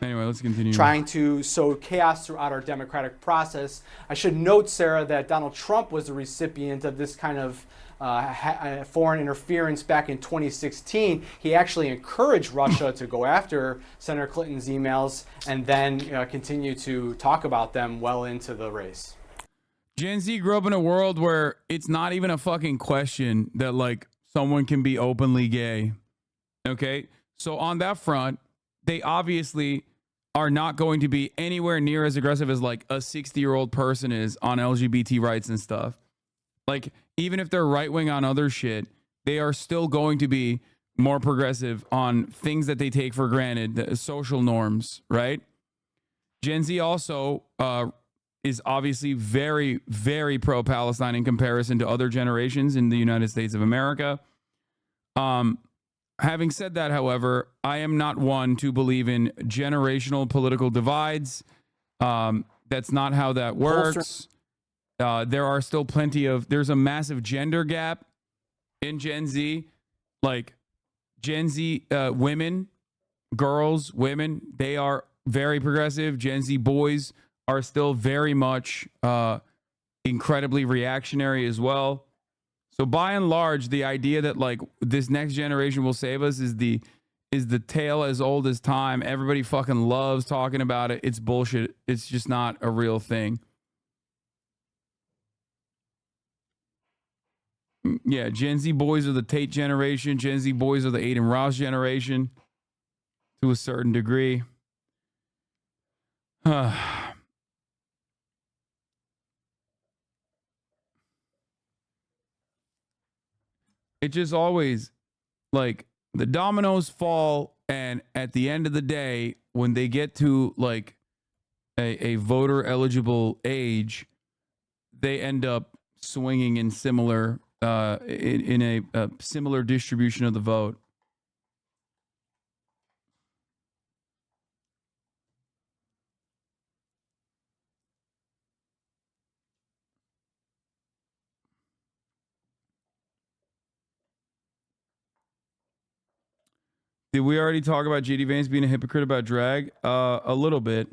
Anyway, let's continue. Trying to sow chaos throughout our democratic process. I should note, Sarah, that Donald Trump was the recipient of this kind of foreign interference back in 2016. He actually encouraged Russia to go after Senator Clinton's emails and then continue to talk about them well into the race. Gen Z grew up in a world where it's not even a fucking question that like someone can be openly gay. Okay? So on that front, they obviously are not going to be anywhere near as aggressive as like a 60-year-old person is on LGBT rights and stuff. Like, even if they're right-wing on other shit, they are still going to be more progressive on things that they take for granted, the social norms, right? Gen Z also is obviously very, very pro-Palestine in comparison to other generations in the United States of America. Having said that, however, I am not one to believe in generational political divides. That's not how that works. There are still there's a massive gender gap in Gen Z. Like Gen Z women, girls, women, they are very progressive. Gen Z boys are still very much incredibly reactionary as well. So by and large, the idea that like this next generation will save us is the tale as old as time. Everybody fucking loves talking about it. It's bullshit. It's just not a real thing. Yeah, Gen Z boys are the Tate generation. Gen Z boys are the Aiden Ross generation to a certain degree. It just always, like, the dominoes fall, and at the end of the day, when they get to, like, a voter eligible age, they end up swinging in similar, in a similar distribution of the vote. Did we already talk about JD Vance being a hypocrite about drag? A little bit.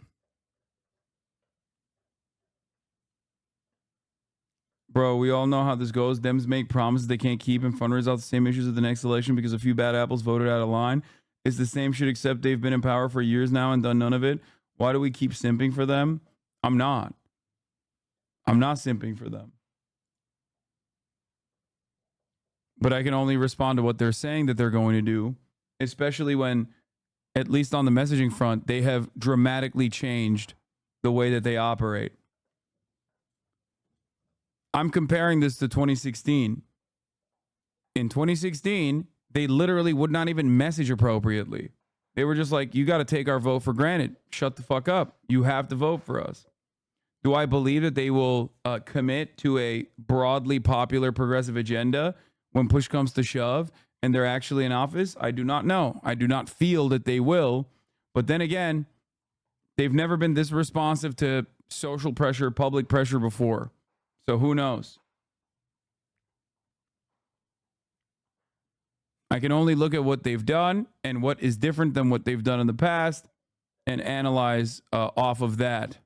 Bro, we all know how this goes. Dems make promises they can't keep and fundraise out the same issues of the next election because a few bad apples voted out of line. It's the same shit, except they've been in power for years now and done none of it. Why do we keep simping for them? I'm not simping for them. But I can only respond to what they're saying that they're going to do, especially when, at least on the messaging front, they have dramatically changed the way that they operate. I'm comparing this to 2016. In 2016, they literally would not even message appropriately. They were just like, you got to take our vote for granted. Shut the fuck up. You have to vote for us. Do I believe that they will commit to a broadly popular progressive agenda when push comes to shove and they're actually in office? I do not know. I do not feel that they will. But then again, they've never been this responsive to social pressure, public pressure before. So who knows? I can only look at what they've done and what is different than what they've done in the past and analyze off of that.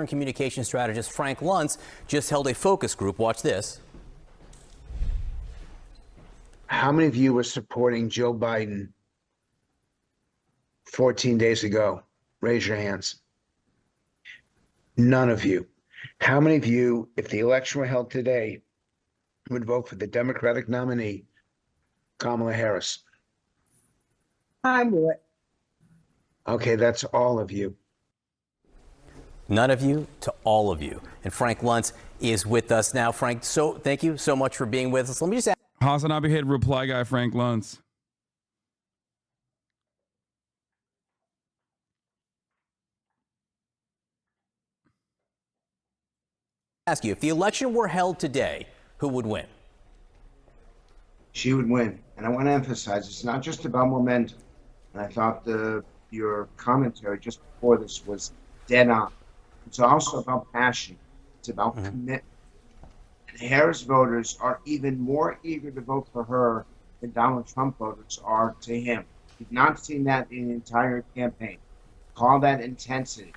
Communication strategist Frank Luntz just held a focus group. Watch this. How many of you were supporting Joe Biden 14 days ago? Raise your hands. None of you. How many of you, if the election were held today, would vote for the Democratic nominee, Kamala Harris? I would. Okay, that's all of you. None of you to all of you. And Frank Luntz is with us now. Frank, so thank you so much for being with us. Let me just ask. Hasan Piker, reply guy Frank Luntz. Ask you, if the election were held today, who would win? She would win. And I want to emphasize, it's not just about momentum. And I thought your commentary just before this was dead on. It's also about passion. It's about commitment. And Harris voters are even more eager to vote for her than Donald Trump voters are to him. We've not seen that in the entire campaign. Call that intensity.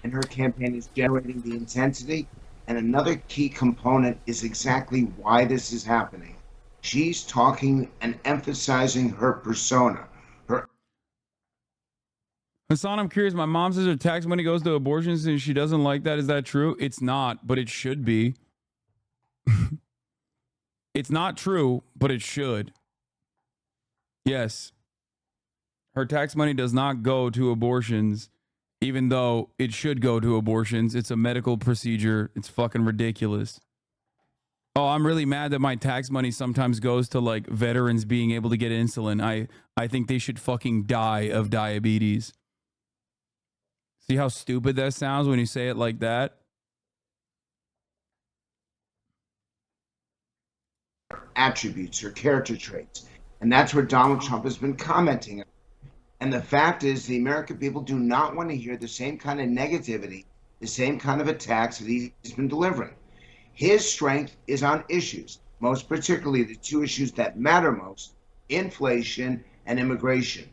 And her campaign is generating the intensity. And another key component is exactly why this is happening. She's talking and emphasizing her persona. Hasan, I'm curious. My mom says her tax money goes to abortions and she doesn't like that. Is that true? It's not, but it should be. It's not true, but it should. Yes. Her tax money does not go to abortions, even though it should go to abortions. It's a medical procedure. It's fucking ridiculous. Oh, I'm really mad that my tax money sometimes goes to like veterans being able to get insulin. I think they should fucking die of diabetes. See how stupid that sounds when you say it like that? Attributes, her character traits. And that's where Donald Trump has been commenting. And the fact is, the American people do not want to hear the same kind of negativity, the same kind of attacks that he's been delivering. His strength is on issues, most particularly the two issues that matter most, inflation and immigration.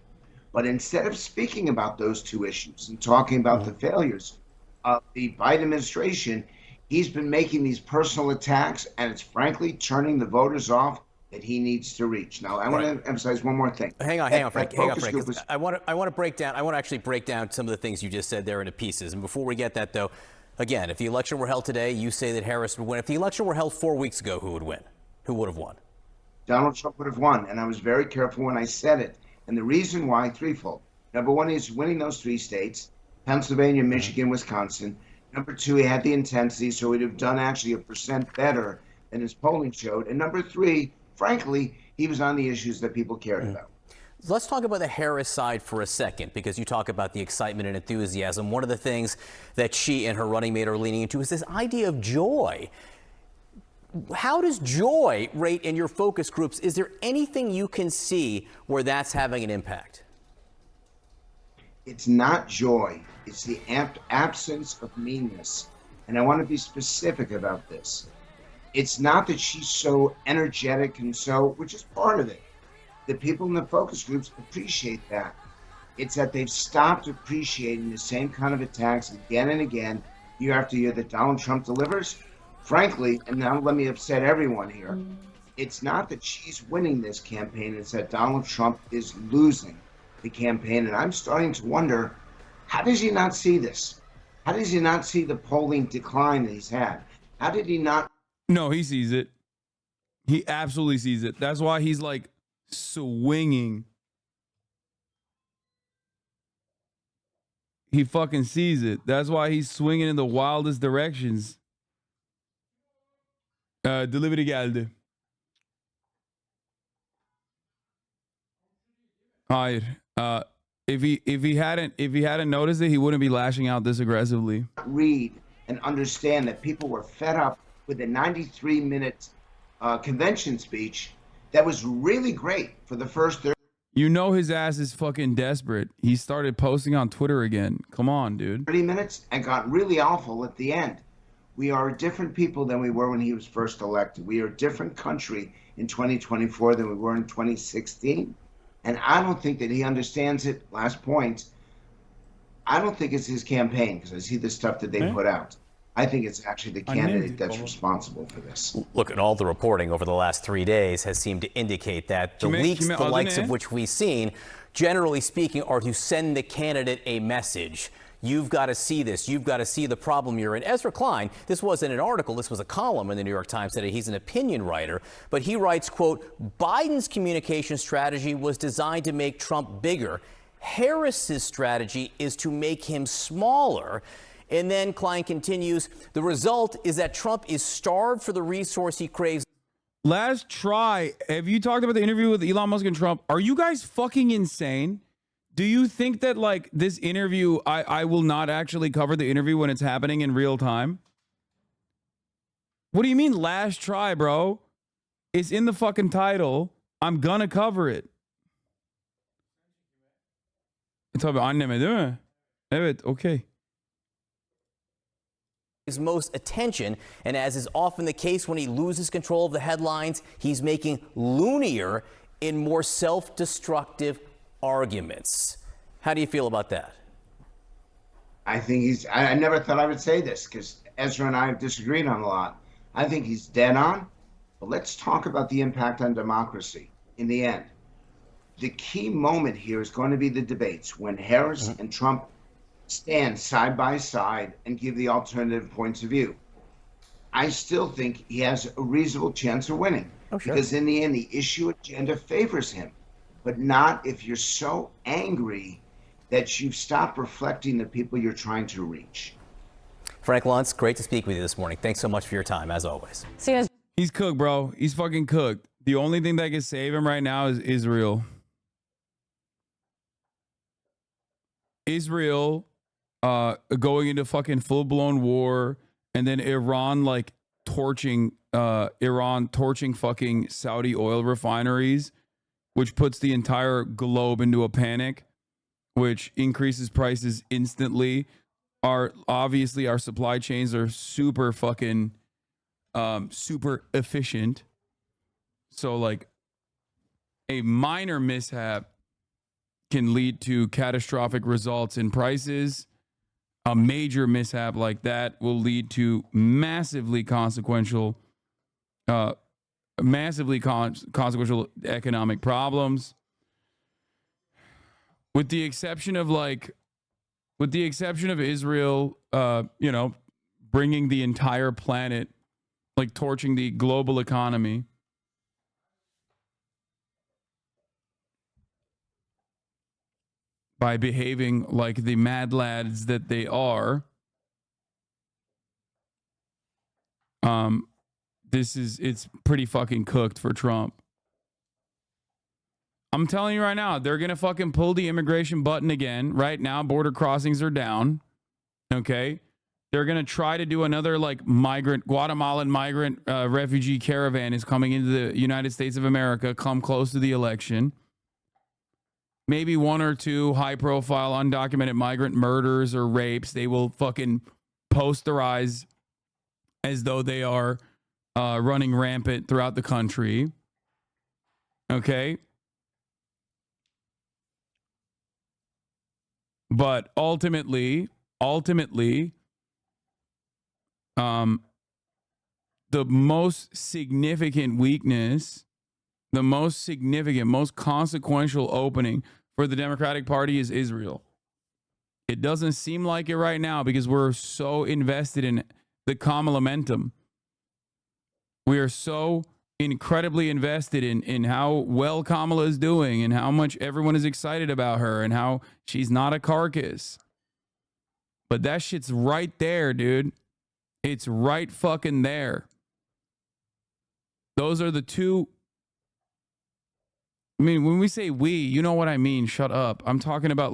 But instead of speaking about those two issues and talking about the failures of the Biden administration, he's been making these personal attacks, and it's frankly turning the voters off that he needs to reach. Now, I want to emphasize one more thing. Hang on, Frank. I want to actually break down some of the things you just said there into pieces. And before we get that, though, again, if the election were held today, you say that Harris would win. If the election were held 4 weeks ago, who would win? Who would have won? Donald Trump would have won, and I was very careful when I said it. And the reason why, threefold. Number one, he's winning those three states, Pennsylvania, Michigan, Wisconsin. Number two, he had the intensity, so he'd have done actually 1% better than his polling showed. And number three, frankly, he was on the issues that people cared about. Let's talk about the Harris side for a second, because you talk about the excitement and enthusiasm. One of the things that she and her running mate are leaning into is this idea of joy. How does joy rate in your focus groups? Is there anything you can see where that's having an impact? It's not joy. It's the absence of meanness. And I want to be specific about this. It's not that she's so energetic and so, which is part of it. The people in the focus groups appreciate that. It's that they've stopped appreciating the same kind of attacks again and again, year after year, that Donald Trump delivers. Frankly, and now let me upset everyone here, it's not that she's winning this campaign, it's that Donald Trump is losing the campaign. And I'm starting to wonder, how does he not see this? How does he not see the polling decline that he's had? How did he not? No, he sees it. He absolutely sees it. That's why he's like swinging. He fucking sees it. That's why he's swinging in the wildest directions. Delivery geldi. Hayır. If he hadn't noticed it, he wouldn't be lashing out this aggressively. Read and understand that people were fed up with a 93-minute convention speech that was really great for the first 30. You know his ass is fucking desperate. He started posting on Twitter again. Come on, dude. 30 minutes and got really awful at the end. We are different people than we were when he was first elected. We are a different country in 2024 than we were in 2016. And I don't think that he understands it. Last point, I don't think it's his campaign, because I see the stuff that they put out. I think it's actually the candidate that's responsible for this. Look, at all the reporting over the last 3 days has seemed to indicate that the leaks, the likes of which we've seen, generally speaking, are to send the candidate a message. You've got to see this. You've got to see the problem you're in. Ezra Klein, this wasn't an article. This was a column in the New York Times today. He's an opinion writer. But he writes, quote, Biden's communication strategy was designed to make Trump bigger. Harris's strategy is to make him smaller. And then Klein continues, the result is that Trump is starved for the resource he craves. Last try. Have you talked about the interview with Elon Musk and Trump? Are you guys fucking insane? Do you think that like this interview, I will not actually cover the interview when it's happening in real time? What do you mean last try, bro? It's in the fucking title. I'm gonna cover it. Tabii anneme değil mi? Evet, okay. most attention, and as is often the case when he loses control of the headlines, he's making loonier in more self-destructive arguments. How do you feel about that? I think I never thought I would say this because Ezra and I have disagreed on a lot. I think he's dead on, but let's talk about the impact on democracy in the end. The key moment here is going to be the debates when Harris and Trump stand side by side and give the alternative points of view. I still think he has a reasonable chance of winning because in the end, the issue agenda favors him, but not if you're so angry that you've stopped reflecting the people you're trying to reach. Frank Luntz, great to speak with you this morning. Thanks so much for your time, as always. He's cooked, bro. He's fucking cooked. The only thing that can save him right now is Israel. Israel going into fucking full-blown war, and then Iran torching fucking Saudi oil refineries, which puts the entire globe into a panic, which increases prices instantly. Our supply chains are super fucking super efficient. So a minor mishap can lead to catastrophic results in prices. A major mishap like that will lead to massively consequential economic problems. With the exception of Israel, bringing the entire planet, torching the global economy. By behaving like the mad lads that they are. It's pretty fucking cooked for Trump. I'm telling you right now, they're going to fucking pull the immigration button again. Right now, border crossings are down. Okay. They're going to try to do another Guatemalan migrant refugee caravan is coming into the United States of America, come close to the election. Maybe one or two high-profile undocumented migrant murders or rapes they will fucking posterize as though they are running rampant throughout the country. Okay? But ultimately, the most significant weakness, the most significant, most consequential opening for the Democratic Party is Israel. It doesn't seem like it right now because we're so invested in the Kamalamentum. We are so incredibly invested in how well Kamala is doing and how much everyone is excited about her and how she's not a carcass. But that shit's right there, dude. It's right fucking there. Those are the two. I mean, when we say we, you know what I mean. Shut up. I'm talking about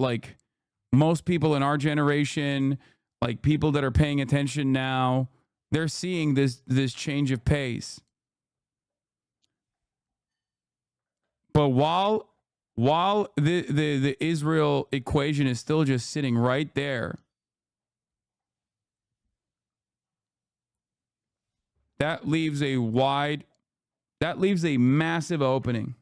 most people in our generation, people that are paying attention now, they're seeing this change of pace. But while the Israel equation is still just sitting right there, that leaves a massive opening.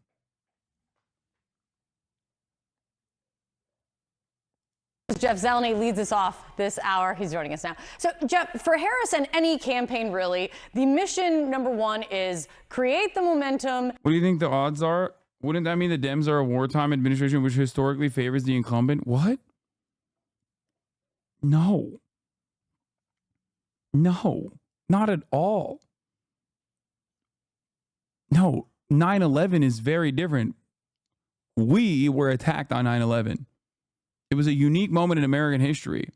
Jeff Zeleny leads us off this hour. He's joining us now. So, Jeff, for Harris and any campaign, really, the mission number one is create the momentum. What do you think the odds are? Wouldn't that mean the Dems are a wartime administration which historically favors the incumbent? What? No, not at all. No, 9/11 is very different. We were attacked on 9/11. It was a unique moment in American history.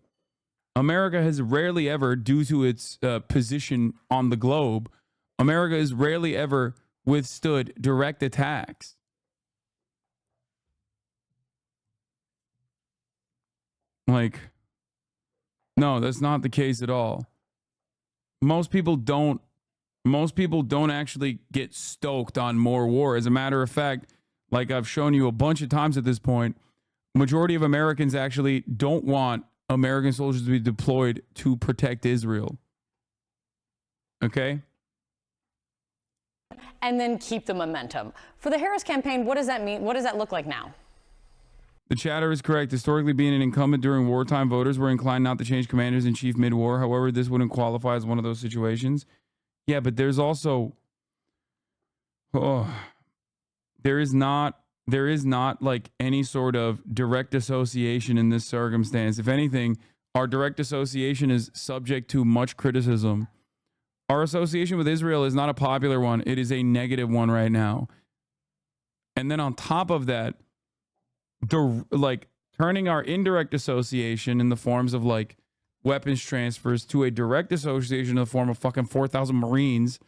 America has rarely ever, due to its position on the globe, America has rarely ever withstood direct attacks. No, that's not the case at all. Most people don't actually get stoked on more war. As a matter of fact, like I've shown you a bunch of times at this point, majority of Americans actually don't want American soldiers to be deployed to protect Israel. Okay? And then keep the momentum. For the Harris campaign, what does that mean? What does that look like now? The chatter is correct. Historically, being an incumbent during wartime, voters were inclined not to change commanders in chief mid-war. However, this wouldn't qualify as one of those situations. Yeah, but there's also, there is not like any sort of direct association in this circumstance. If anything, our direct association is subject to much criticism. Our association with Israel is not a popular one. It is a negative one right now. And then on top of that, turning our indirect association in the forms of like weapons transfers to a direct association in the form of fucking 4,000 Marines,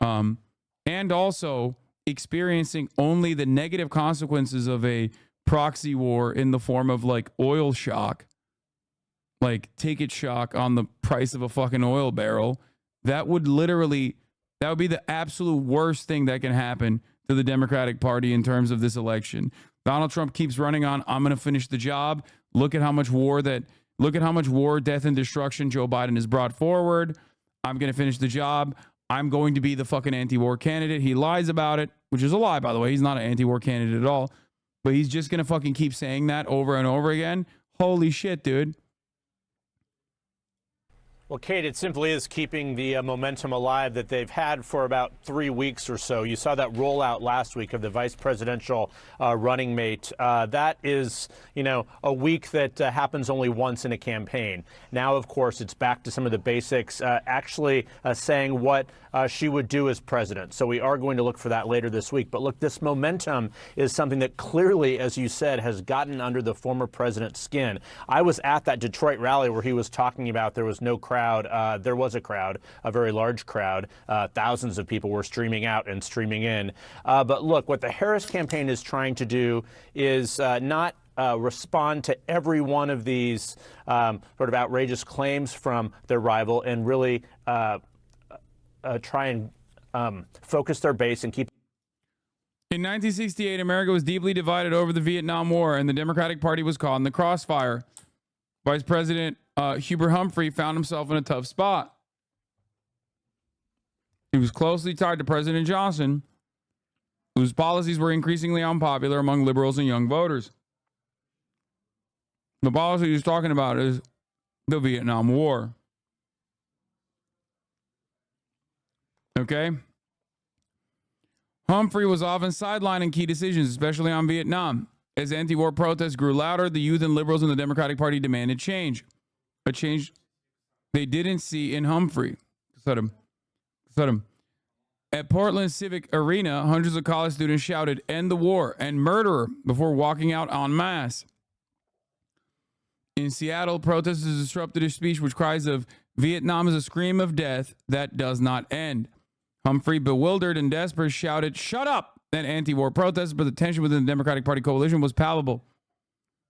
and also experiencing only the negative consequences of a proxy war in the form of like oil shock, like ticket shock on the price of a fucking oil barrel. That would be the absolute worst thing that can happen to the Democratic Party in terms of this election. Donald Trump keeps running on, I'm going to finish the job. Look at how much war, death, and destruction Joe Biden has brought forward. I'm going to finish the job. I'm going to be the fucking anti-war candidate. He lies about it, which is a lie, by the way. He's not an anti-war candidate at all. But he's just going to fucking keep saying that over and over again. Holy shit, dude. Well, Kate, it simply is keeping the momentum alive that they've had for about 3 weeks or so. You saw that rollout last week of the vice presidential running mate. That is, a week that happens only once in a campaign. Now, of course, it's back to some of the basics, actually saying what she would do as president. So we are going to look for that later this week. But look, this momentum is something that clearly, as you said, has gotten under the former president's skin. I was at that Detroit rally where he was talking about there was no crowd. There was a crowd, a very large crowd. Thousands of people were streaming out and streaming in. But look, what the Harris campaign is trying to do is not respond to every one of these sort of outrageous claims from their rival and really try and focus their base and keep. In 1968, America was deeply divided over the Vietnam War, and the Democratic Party was caught in the crossfire. Vice President Hubert Humphrey found himself in a tough spot. He was closely tied to President Johnson, whose policies were increasingly unpopular among liberals and young voters. The policy he's talking about is the Vietnam War. Okay? Humphrey was often sidelining key decisions, especially on Vietnam. As anti-war protests grew louder, the youth and liberals in the Democratic Party demanded change. A change they didn't see in Humphrey. Set him. At Portland Civic Arena, hundreds of college students shouted, "End the war" and "Murderer" before walking out en masse. In Seattle, protesters disrupted a speech which cries of "Vietnam is a scream of death that does not end." Humphrey, bewildered and desperate, shouted, "Shut up!" at anti-war protests, but the tension within the Democratic Party coalition was palpable.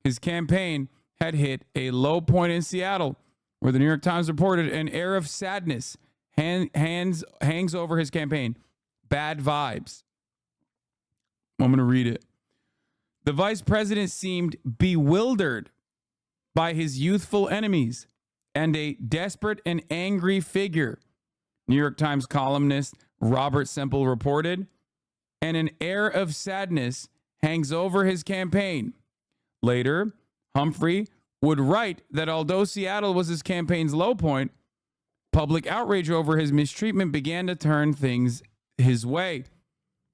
His campaign had hit a low point in Seattle, where the New York Times reported an air of sadness hangs over his campaign. Bad vibes. I'm going to read it. The vice president seemed bewildered by his youthful enemies and a desperate and angry figure, New York Times columnist Robert Semple reported, and an air of sadness hangs over his campaign. Later, Humphrey would write that although Seattle was his campaign's low point, public outrage over his mistreatment began to turn things his way.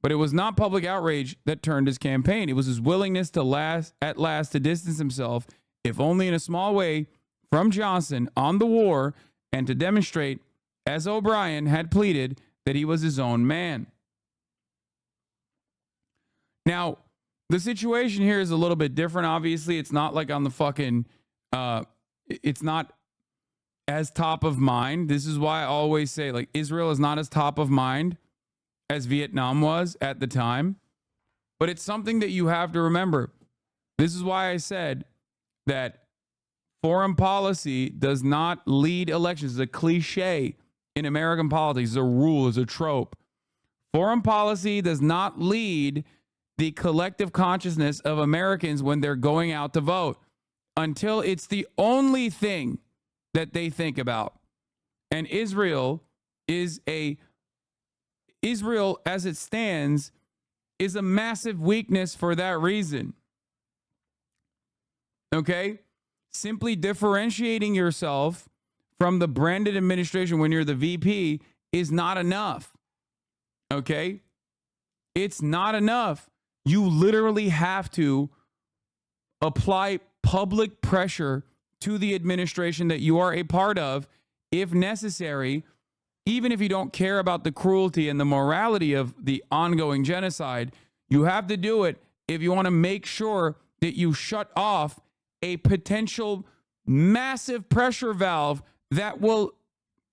But it was not public outrage that turned his campaign. It was his willingness at last to distance himself, if only in a small way, from Johnson on the war and to demonstrate, as O'Brien had pleaded, that he was his own man. Now, the situation here is a little bit different. Obviously, it's not like on the fucking, it's not as top of mind. This is why I always say, like, Israel is not as top of mind as Vietnam was at the time. But it's something that you have to remember. This is why I said that foreign policy does not lead elections. It's a cliche in American politics. It's a rule, it's a trope. Foreign policy does not lead the collective consciousness of Americans when they're going out to vote until it's the only thing that they think about. And Israel as it stands is a massive weakness for that reason. Okay? Simply differentiating yourself from the branded administration when you're the VP is not enough. Okay? It's not enough. You literally have to apply public pressure to the administration that you are a part of, if necessary, even if you don't care about the cruelty and the morality of the ongoing genocide. You have to do it if you want to make sure that you shut off a potential massive pressure valve that will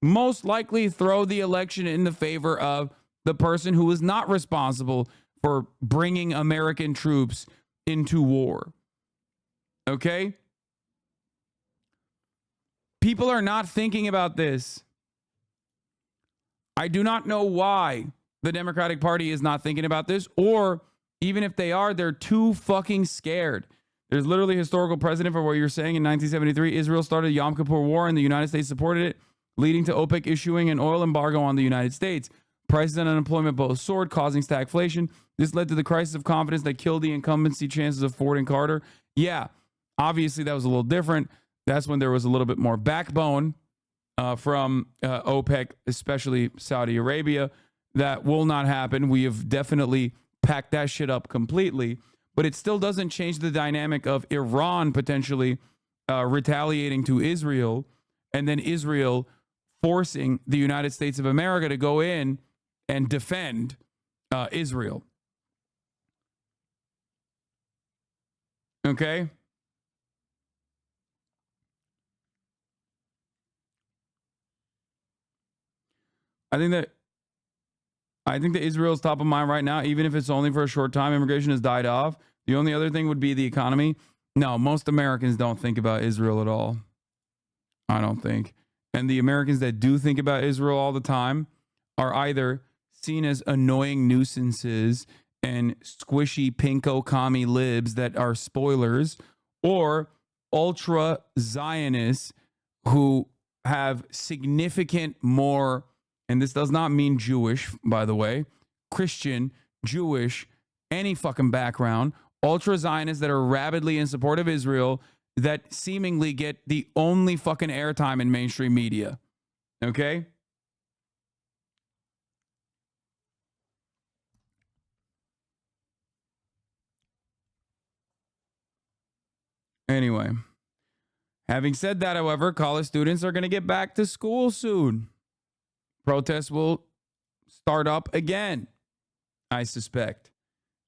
most likely throw the election in the favor of the person who is not responsible for bringing American troops into war. Okay? People are not thinking about this. I do not know why the Democratic Party is not thinking about this, or even if they are, they're too fucking scared. There's literally historical precedent for what you're saying. In 1973, Israel started the Yom Kippur War and the United States supported it, leading to OPEC issuing an oil embargo on the United States. Prices and unemployment both soared, causing stagflation. This led to the crisis of confidence that killed the incumbency chances of Ford and Carter. Yeah, obviously that was a little different. That's when there was a little bit more backbone from OPEC, especially Saudi Arabia. That will not happen. We have definitely packed that shit up completely. But it still doesn't change the dynamic of Iran potentially retaliating to Israel, and then Israel forcing the United States of America to go in and defend Israel. Okay? I think that Israel's top of mind right now, even if it's only for a short time. Immigration has died off. The only other thing would be the economy. No, most Americans don't think about Israel at all. I don't think. And the Americans that do think about Israel all the time are either seen as annoying nuisances and squishy pinko commie libs that are spoilers, or ultra Zionists who have significant more, and this does not mean Jewish, by the way, Christian, Jewish, any fucking background, ultra Zionists that are rabidly in support of Israel that seemingly get the only fucking airtime in mainstream media. Okay? Anyway, having said that, however, college students are going to get back to school soon. Protests will start up again, I suspect.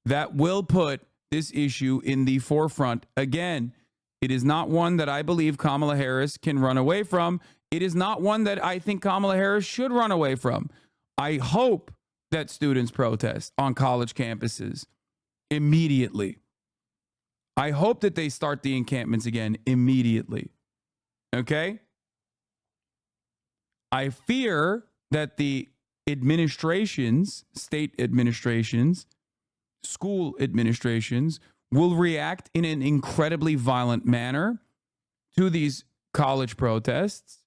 That will put this issue in the forefront again. It is not one that I believe Kamala Harris can run away from. It is not one that I think Kamala Harris should run away from. I hope that students protest on college campuses immediately. I hope that they start the encampments again immediately. Okay? I fear that the administrations, state administrations, school administrations will react in an incredibly violent manner to these college protests.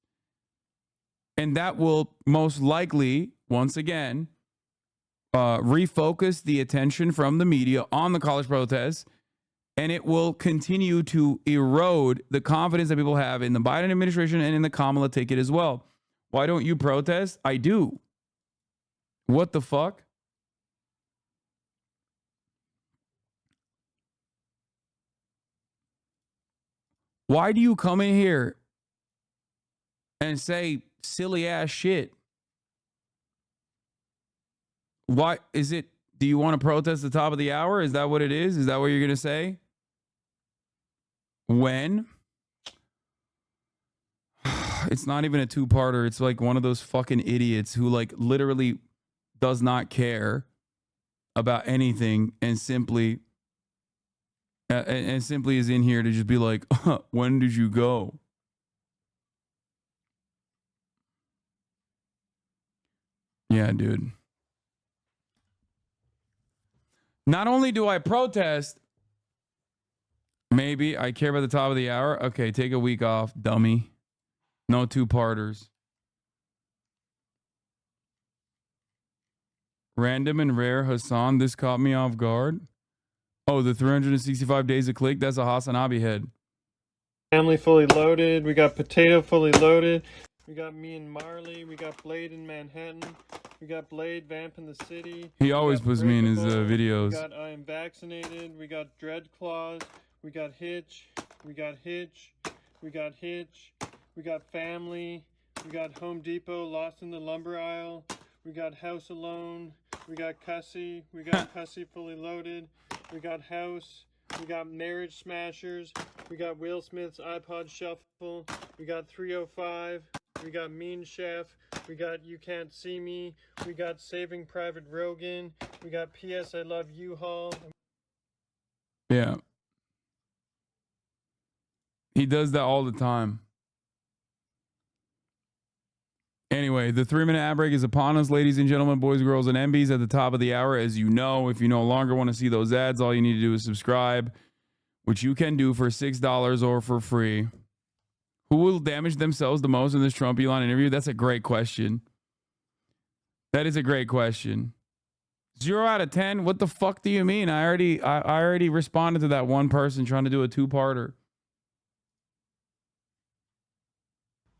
And that will most likely, once again, refocus the attention from the media on the college protests. And it will continue to erode the confidence that people have in the Biden administration and in the Kamala ticket as well. Why don't you protest? I do. What the fuck? Why do you come in here and say silly ass shit? Why is it? Do you want to protest at the top of the hour? Is that what it is? Is that what you're going to say? When? It's not even a two-parter. It's like one of those fucking idiots who like literally does not care about anything and simply is in here to just be like, when did you go? Yeah, dude. Not only do I protest, maybe I care about the top of the hour. Okay, take a week off, dummy. No two-parters. Random and rare Hasan. This caught me off guard. Oh, the 365 days of click. That's a Hasan Abi head. Family fully loaded. We got Potato fully loaded. We got me and Marley. We got Blade in Manhattan. We got Blade Vamp in the city. He always puts me in his videos. We got I Am Vaccinated. We got Dread Claws. We got Hitch. We got Hitch. We got Hitch. We got Family. We got Home Depot Lost in the Lumber Aisle. We got House Alone. We got Cussy. We got Cussy fully loaded. We got House. We got Marriage Smashers. We got Will Smith's iPod Shuffle. We got 305. We got Mean Chef. We got You Can't See Me. We got Saving Private Rogan. We got P.S. I Love U-Haul. Yeah. He does that all the time. Anyway, the 3-minute ad break is upon us, ladies and gentlemen, boys, girls, and MBs. At the top of the hour, as you know, if you no longer want to see those ads, all you need to do is subscribe, which you can do for $6 or for free. Who will damage themselves the most in this Trump-Elon interview? That's a great question. That is a great question. 0 out of 10? What the fuck do you mean? I already responded to that one person trying to do a two-parter.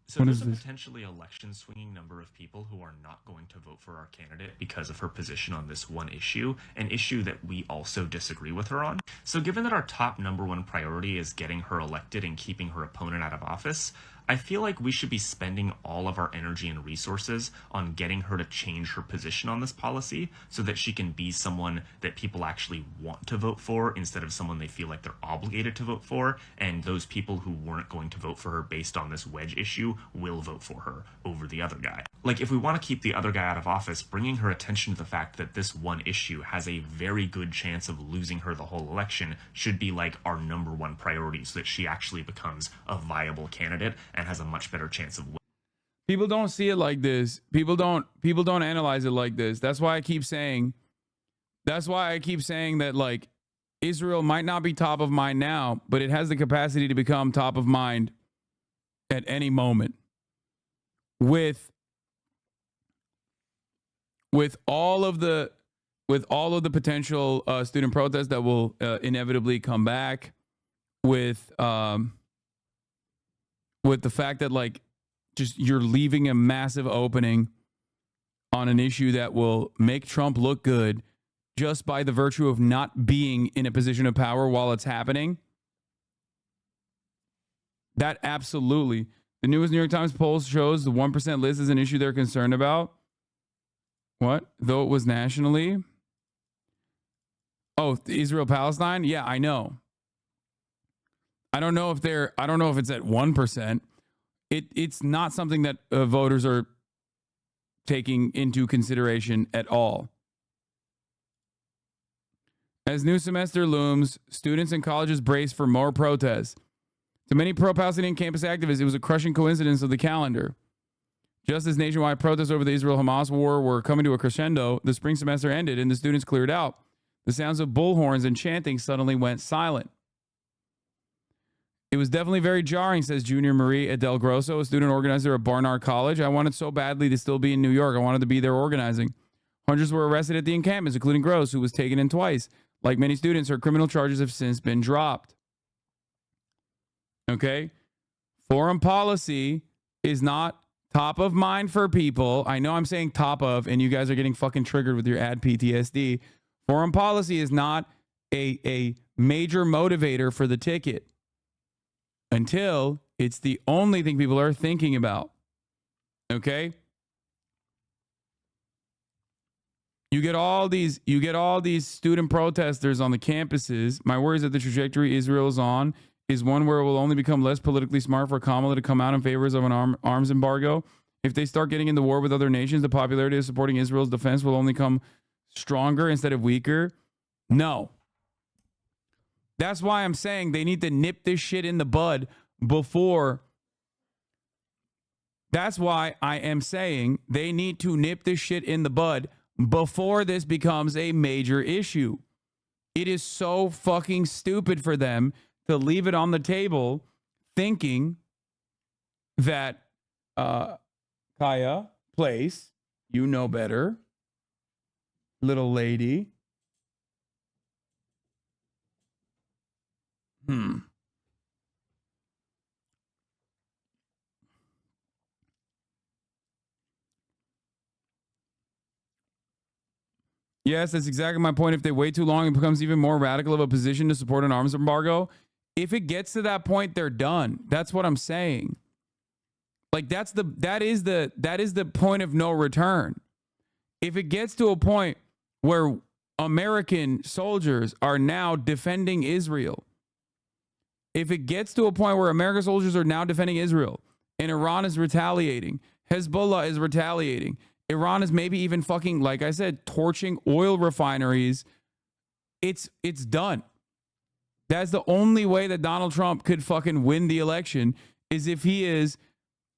So there's a potentially election swinging number of people who are not going to vote for our candidate because of her position on this one issue, an issue that we also disagree with her on. So given that our top #1 priority is getting her elected and keeping her opponent out of office, I feel like we should be spending all of our energy and resources on getting her to change her position on this policy so that she can be someone that people actually want to vote for instead of someone they feel like they're obligated to vote for, and those people who weren't going to vote for her based on this wedge issue will vote for her over the other guy. Like, if we want to keep the other guy out of office, bringing her attention to the fact that this one issue has a very good chance of losing her the whole election should be like our #1 priority so that she actually becomes a viable candidate and has a much better chance of winning. People don't see it like this. People don't analyze it like this. That's why I keep saying that, like, Israel might not be top of mind now, but it has the capacity to become top of mind at any moment. With all of the potential student protests that will inevitably come back, with the fact that, like, just you're leaving a massive opening on an issue that will make Trump look good just by the virtue of not being in a position of power while it's happening. That absolutely. The newest New York Times poll shows the 1% list is an issue they're concerned about. What? Though it was nationally. Oh, Israel-Palestine? Yeah, I know. I don't know if it's at 1%. It's not something that voters are taking into consideration at all. As new semester looms, students and colleges brace for more protests. To many pro-Palestinian campus activists, it was a crushing coincidence of the calendar. Just as nationwide protests over the Israel-Hamas war were coming to a crescendo, the spring semester ended and the students cleared out. The sounds of bullhorns and chanting suddenly went silent. It was definitely very jarring, says Junior Marie at Del Grosso, a student organizer at Barnard College. I wanted so badly to still be in New York. I wanted to be there organizing. Hundreds were arrested at the encampments, including Gross, who was taken in twice. Like many students, her criminal charges have since been dropped. Okay? Foreign policy is not top of mind for people. I know I'm saying top of, and you guys are getting fucking triggered with your ad PTSD. Foreign policy is not a major motivator for the ticket until it's the only thing people are thinking about. Okay? You get all these student protesters on the campuses. My worry is that the trajectory Israel is on is one where it will only become less politically smart for Kamala to come out in favor of an arms embargo. If they start getting into war with other nations, the popularity of supporting Israel's defense will only come stronger instead of weaker. No. That's why I'm saying they need to nip this shit in the bud before. That's why I am saying they need to nip this shit in the bud before this becomes a major issue. It is so fucking stupid for them to leave it on the table thinking that Kaya Place, you know better. little lady. Yes, that's exactly my point. If they wait too long, it becomes even more radical of a position to support an arms embargo. If it gets to that point, they're done. That's what I'm saying. Like that is the point of no return. If it gets to a point where American soldiers are now defending Israel, if it gets to a point where American soldiers are now defending Israel and Iran is retaliating, Hezbollah is retaliating, Iran is maybe even fucking, like I said, torching oil refineries, it's done. That's the only way that Donald Trump could fucking win the election, is if he is,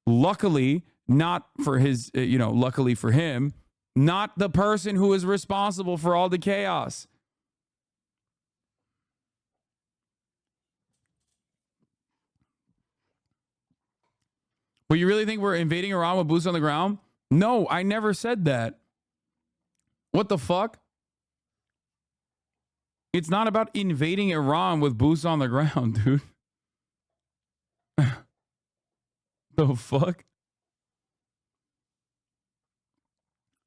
luckily, not for his, luckily for him, not the person who is responsible for all the chaos. But you really think we're invading Iran with boots on the ground? No, I never said that. What the fuck? It's not about invading Iran with boots on the ground, dude. The fuck?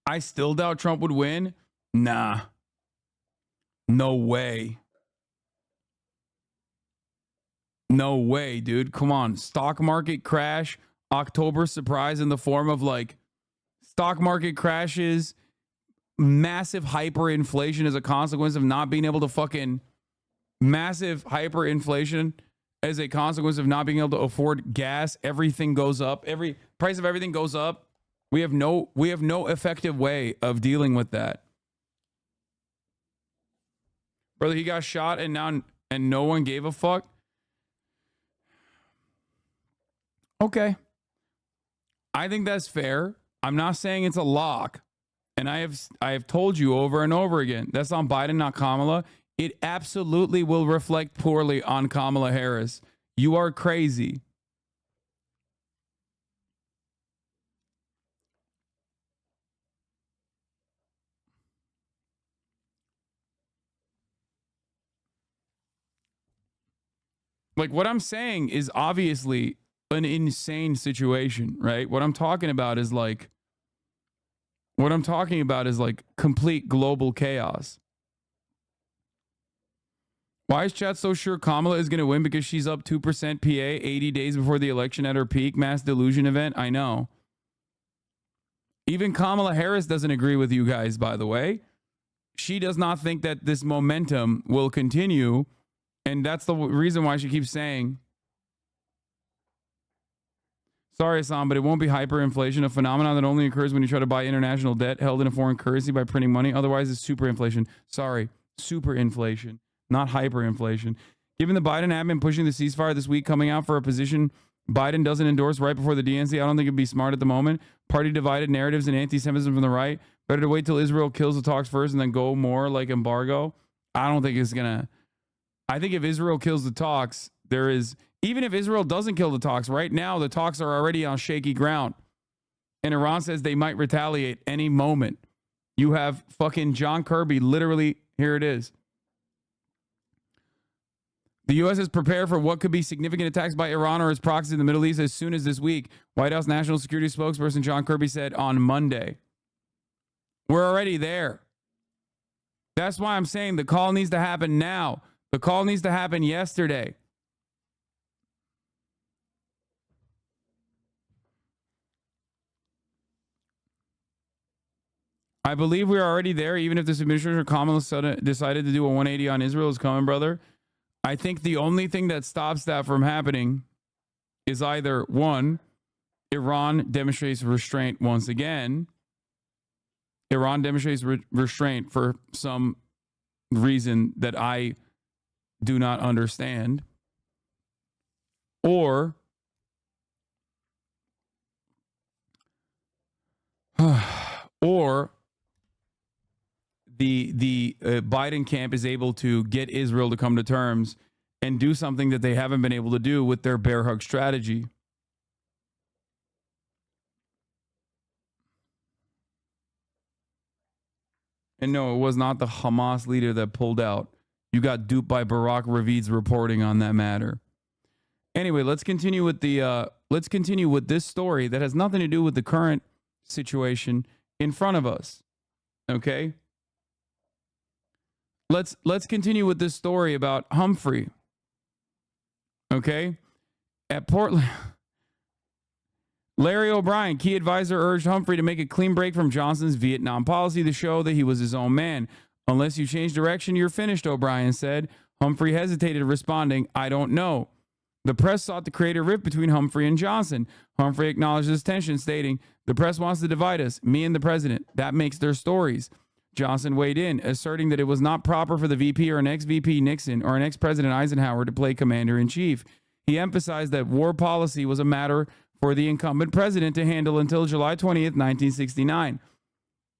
I still doubt Trump would win? Nah. No way. No way, dude. Come on. Stock market crash. October surprise in the form of like stock market crashes, massive hyperinflation as a consequence of not being able to fucking massive hyperinflation as a consequence of not being able to afford gas. Everything goes up. Every price of everything goes up. We have no effective way of dealing with that. Brother, he got shot and no one gave a fuck. Okay. I think that's fair. I'm not saying it's a lock. And I have told you over and over again, that's on Biden, not Kamala. It absolutely will reflect poorly on Kamala Harris. You are crazy. Like, what I'm saying is obviously an insane situation, right? What I'm talking about is like complete global chaos. Why is chat so sure Kamala is going to win? Because she's up 2% PA 80 days before the election at her peak mass delusion event? I know. Even Kamala Harris doesn't agree with you guys, by the way. She does not think that this momentum will continue. And that's the reason why she keeps saying, sorry, Hasan, but it won't be hyperinflation, a phenomenon that only occurs when you try to buy international debt held in a foreign currency by printing money. Otherwise, it's superinflation. Sorry, superinflation, not hyperinflation. Given the Biden admin pushing the ceasefire this week, coming out for a position Biden doesn't endorse right before the DNC, I don't think it'd be smart at the moment. Party divided narratives and anti-Semitism from the right. Better to wait till Israel kills the talks first and then go more like embargo. I don't think it's going to. I think if Israel kills the talks, there is, even if Israel doesn't kill the talks, right now the talks are already on shaky ground. And Iran says they might retaliate any moment. You have fucking John Kirby, literally, here it is. The U.S. is prepared for what could be significant attacks by Iran or its proxies in the Middle East as soon as this week, White House National Security spokesperson John Kirby said on Monday. We're already there. That's why I'm saying the call needs to happen now. The call needs to happen yesterday. I believe we're already there, even if this administration or Kamala decided to do a 180 on Israel is coming, brother. I think the only thing that stops that from happening is either, one, Iran demonstrates restraint once again. Iran demonstrates restraint for some reason that I do not understand. Or the Biden camp is able to get Israel to come to terms and do something that they haven't been able to do with their bear hug strategy. And no, it was not the Hamas leader that pulled out. You got duped by Barack Ravid's reporting on that matter. Anyway, let's continue with this story that has nothing to do with the current situation in front of us. Okay? Let's continue with this story about Humphrey. Okay? At Portland, Larry O'Brien, key advisor, urged Humphrey to make a clean break from Johnson's Vietnam policy to show that he was his own man. Unless you change direction, you're finished, O'Brien said. Humphrey hesitated, responding, I don't know. The press sought to create a rift between Humphrey and Johnson. Humphrey acknowledged this tension, stating, the press wants to divide us, me and the president. That makes their stories. Johnson weighed in, asserting that it was not proper for the VP or an ex-VP Nixon or an ex-President Eisenhower to play commander-in-chief. He emphasized that war policy was a matter for the incumbent president to handle until July 20th, 1969,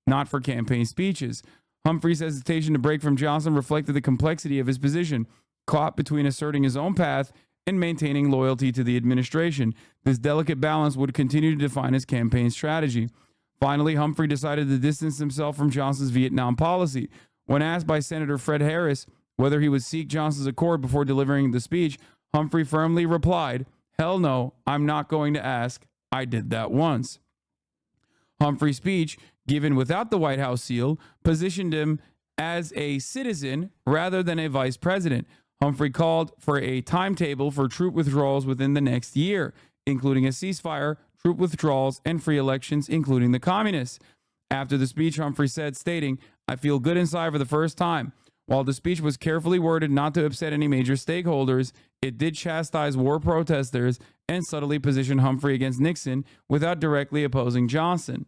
not for campaign speeches. Humphrey's hesitation to break from Johnson reflected the complexity of his position, caught between asserting his own path and maintaining loyalty to the administration. This delicate balance would continue to define his campaign strategy. Finally, Humphrey decided to distance himself from Johnson's Vietnam policy. When asked by Senator Fred Harris whether he would seek Johnson's accord before delivering the speech, Humphrey firmly replied, hell no, I'm not going to ask. I did that once. Humphrey's speech, given without the White House seal, positioned him as a citizen rather than a vice president. Humphrey called for a timetable for troop withdrawals within the next year, including a ceasefire, troop withdrawals, and free elections, including the communists. After the speech, Humphrey said, stating, I feel good inside for the first time. While the speech was carefully worded not to upset any major stakeholders, it did chastise war protesters and subtly position Humphrey against Nixon without directly opposing Johnson.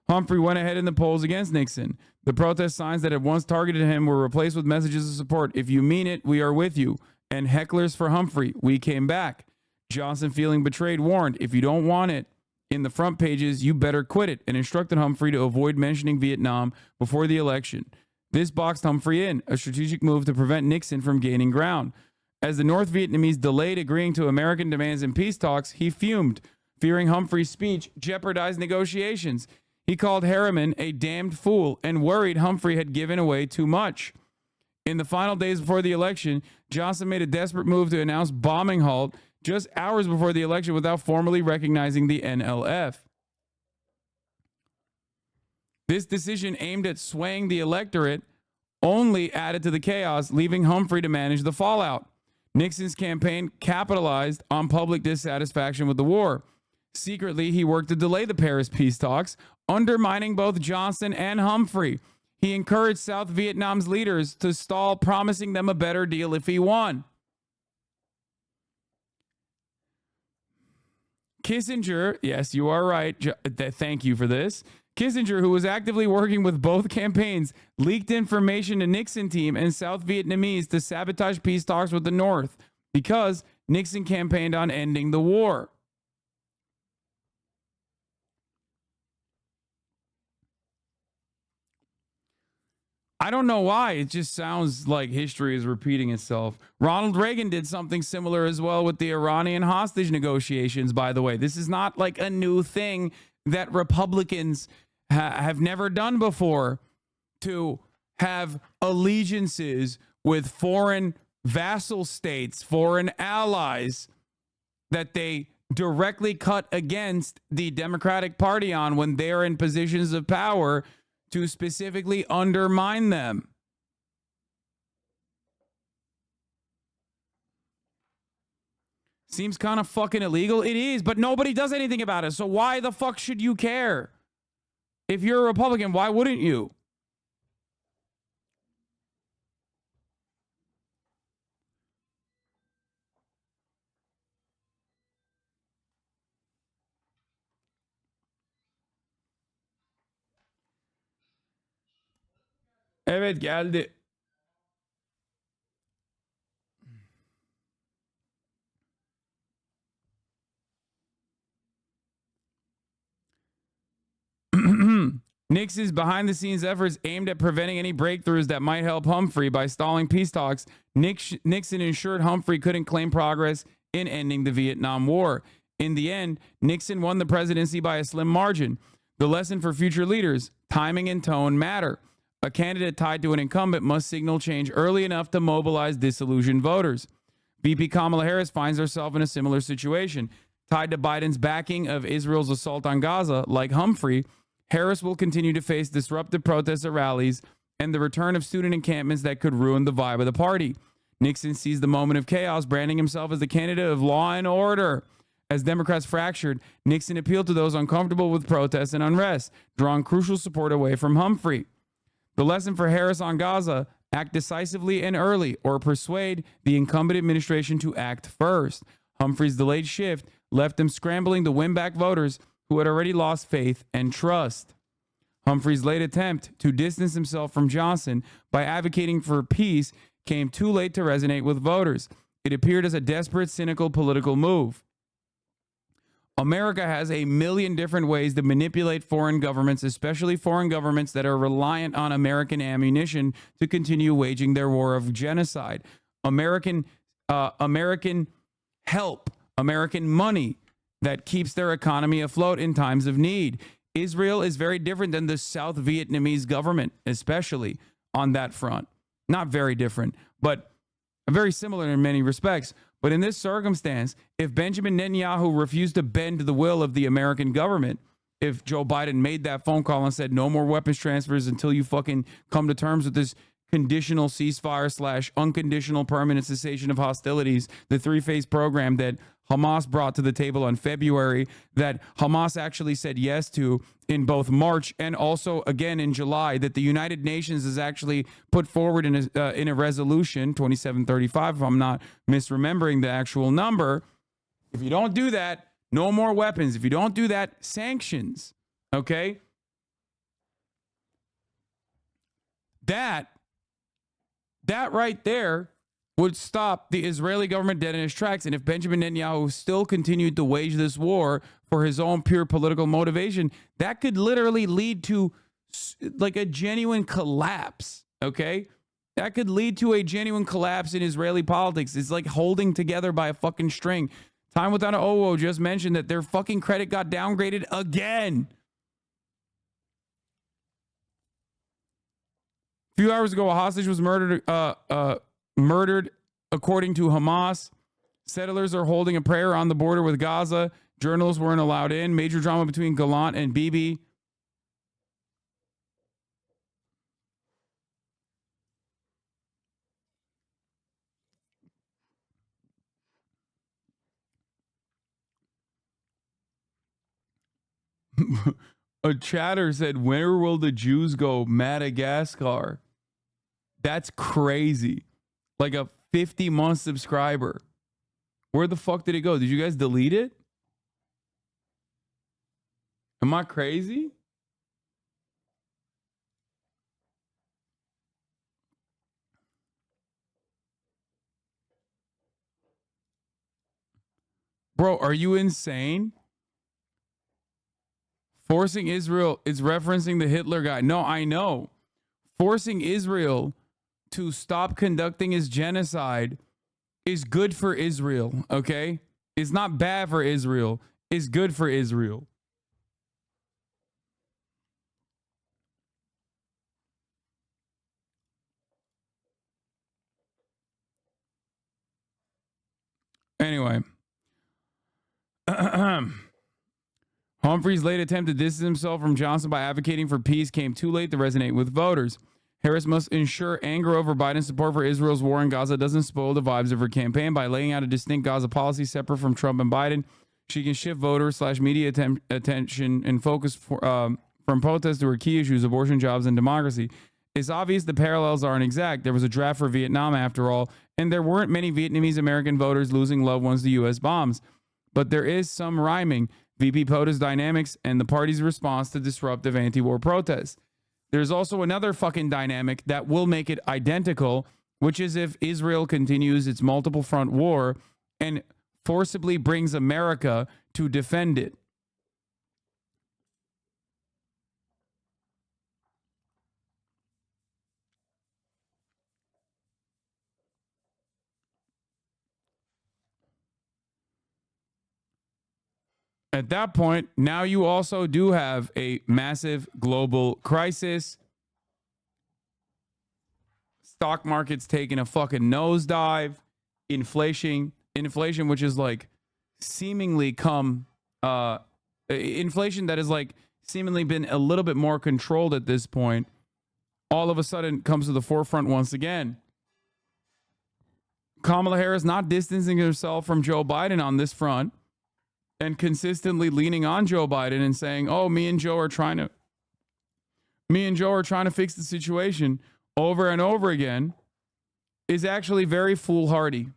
Humphrey went ahead in the polls against Nixon. The protest signs that had once targeted him were replaced with messages of support. If you mean it, we are with you. And hecklers for Humphrey, we came back. Johnson, feeling betrayed, warned, if you don't want it in the front pages, you better quit it, and instructed Humphrey to avoid mentioning Vietnam before the election. This boxed Humphrey in, a strategic move to prevent Nixon from gaining ground. As the North Vietnamese delayed agreeing to American demands in peace talks, he fumed, fearing Humphrey's speech jeopardized negotiations. He called Harriman a damned fool and worried Humphrey had given away too much. In the final days before the election, Johnson made a desperate move to announce bombing halt just hours before the election without formally recognizing the NLF. This decision, aimed at swaying the electorate, only added to the chaos, leaving Humphrey to manage the fallout. Nixon's campaign capitalized on public dissatisfaction with the war. Secretly, he worked to delay the Paris peace talks, undermining both Johnson and Humphrey. He encouraged South Vietnam's leaders to stall, promising them a better deal if he won. Kissinger, yes, you are right. Thank you for this. Kissinger, who was actively working with both campaigns, leaked information to Nixon team and South Vietnamese to sabotage peace talks with the North because Nixon campaigned on ending the war. I don't know why. It just sounds like history is repeating itself. Ronald Reagan did something similar as well with the Iranian hostage negotiations, by the way. This is not like a new thing that Republicans have never done before, to have allegiances with foreign vassal states, foreign allies that they directly cut against the Democratic Party on when they're in positions of power, to specifically undermine them. Seems kind of fucking illegal. It is, but nobody does anything about it. So why the fuck should you care? If you're a Republican, why wouldn't you? Evet, geldi. Nixon's behind-the-scenes efforts aimed at preventing any breakthroughs that might help Humphrey by stalling peace talks. Nixon ensured Humphrey couldn't claim progress in ending the Vietnam War. In the end, Nixon won the presidency by a slim margin. The lesson for future leaders: timing and tone matter. A candidate tied to an incumbent must signal change early enough to mobilize disillusioned voters. VP Kamala Harris finds herself in a similar situation. Tied to Biden's backing of Israel's assault on Gaza, like Humphrey, Harris will continue to face disruptive protests at rallies and the return of student encampments that could ruin the vibe of the party. Nixon seized the moment of chaos, branding himself as the candidate of law and order. As Democrats fractured, Nixon appealed to those uncomfortable with protests and unrest, drawing crucial support away from Humphrey. The lesson for Harris on Gaza: act decisively and early, or persuade the incumbent administration to act first. Humphrey's delayed shift left him scrambling to win back voters who had already lost faith and trust. Humphrey's late attempt to distance himself from Johnson by advocating for peace came too late to resonate with voters. It appeared as a desperate, cynical political move. America has a million different ways to manipulate foreign governments, especially foreign governments that are reliant on American ammunition to continue waging their war of genocide. American help, American money that keeps their economy afloat in times of need. Israel is very different than the South Vietnamese government, especially on that front. Not very different, but very similar in many respects. But in this circumstance, if Benjamin Netanyahu refused to bend to the will of the American government, if Joe Biden made that phone call and said no more weapons transfers until you fucking come to terms with this conditional ceasefire / unconditional permanent cessation of hostilities, the three-phase program that Hamas brought to the table in February, that Hamas actually said yes to in both March and also again in July, that the United Nations has actually put forward in a resolution, 2735, if I'm not misremembering the actual number. If you don't do that, no more weapons. If you don't do that, sanctions. Okay? That right there would stop the Israeli government dead in its tracks. And if Benjamin Netanyahu still continued to wage this war for his own pure political motivation, that could literally lead to like a genuine collapse, okay? That could lead to a genuine collapse in Israeli politics. It's like holding together by a fucking string. Time Without an Owo just mentioned that their fucking credit got downgraded again. A few hours ago, a hostage was murdered according to Hamas. Settlers are holding a prayer on the border with Gaza. Journalists weren't allowed in. Major drama between Gallant and Bibi. A chatter said, "Where will the Jews go? Madagascar." That's crazy. Like a 50-month subscriber. Where the fuck did it go? Did you guys delete it? Am I crazy? Bro, are you insane? Forcing Israel is referencing the Hitler guy. No, I know. Forcing Israel to stop conducting his genocide is good for Israel, okay? It's not bad for Israel. It's good for Israel. Anyway. Humphrey's late attempt to distance himself from Johnson by advocating for peace came too late to resonate with voters. Harris must ensure anger over Biden's support for Israel's war in Gaza doesn't spoil the vibes of her campaign. By laying out a distinct Gaza policy separate from Trump and Biden, she can shift voters / media attention and focus from protests to her key issues, abortion, jobs, and democracy. It's obvious the parallels aren't exact. There was a draft for Vietnam, after all, and there weren't many Vietnamese American voters losing loved ones to U.S. bombs. But there is some rhyming. VP POTUS dynamics and the party's response to disruptive anti-war protests. There's also another fucking dynamic that will make it identical, which is if Israel continues its multiple front war and forcibly brings America to defend it. At that point, now you also do have a massive global crisis. Stock market's taking a fucking nosedive. Inflation, which is like seemingly inflation that has like seemingly been a little bit more controlled at this point, all of a sudden comes to the forefront once again. Kamala Harris not distancing herself from Joe Biden on this front and consistently leaning on Joe Biden and saying, oh, me and Joe are trying to fix the situation over and over again is actually very foolhardy.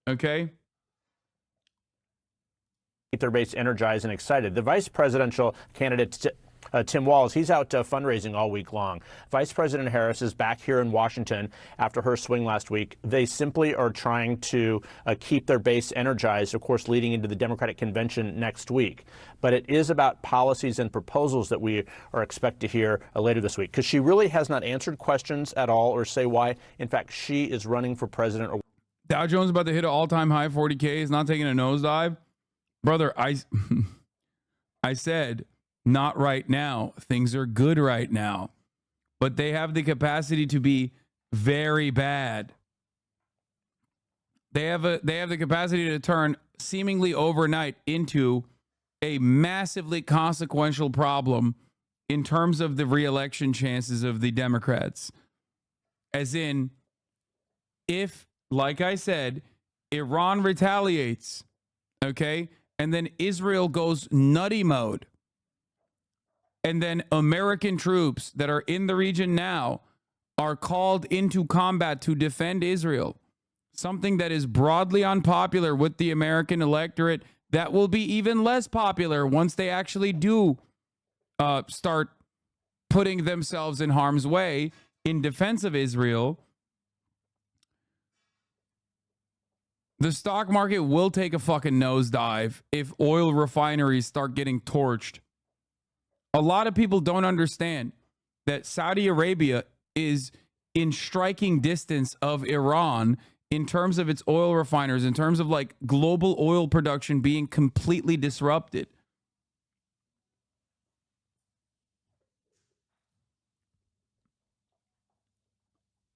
Okay? Keep their base energized and excited. The vice presidential candidate, Tim Walz, he's out fundraising all week long. Vice President Harris is back here in Washington after her swing last week. They simply are trying to keep their base energized, of course, leading into the Democratic convention next week. But it is about policies and proposals that we are expect to hear later this week, because she really has not answered questions at all or say why, in fact, she is running for president. Dow Jones about to hit an all-time high, 40K, is not taking a nosedive. Brother, I said, not right now. Things are good right now. But they have the capacity to be very bad. They have the capacity to turn seemingly overnight into a massively consequential problem in terms of the re-election chances of the Democrats. As in, if, like I said, Iran retaliates, okay, and then Israel goes nutty mode, and then American troops that are in the region now are called into combat to defend Israel, something that is broadly unpopular with the American electorate, that will be even less popular once they actually do start putting themselves in harm's way in defense of Israel. The stock market will take a fucking nosedive if oil refineries start getting torched. A lot of people don't understand that Saudi Arabia is in striking distance of Iran in terms of its oil refiners, in terms of like global oil production being completely disrupted.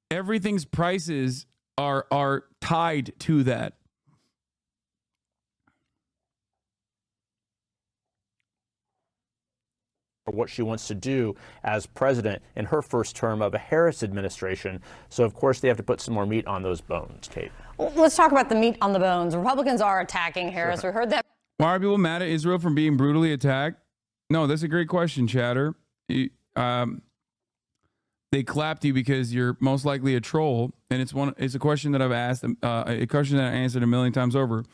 Everything's prices are tied to that. What she wants to do as president in her first term of a Harris administration. So, of course, they have to put some more meat on those bones, Kate. Well, let's talk about the meat on the bones. Republicans are attacking Harris. Sure. We heard that. Why are people mad at Israel for being brutally attacked? No, that's a great question, Chatter. They clapped you because you're most likely a troll, and it's a question that I've asked, a question that I answered a million times over.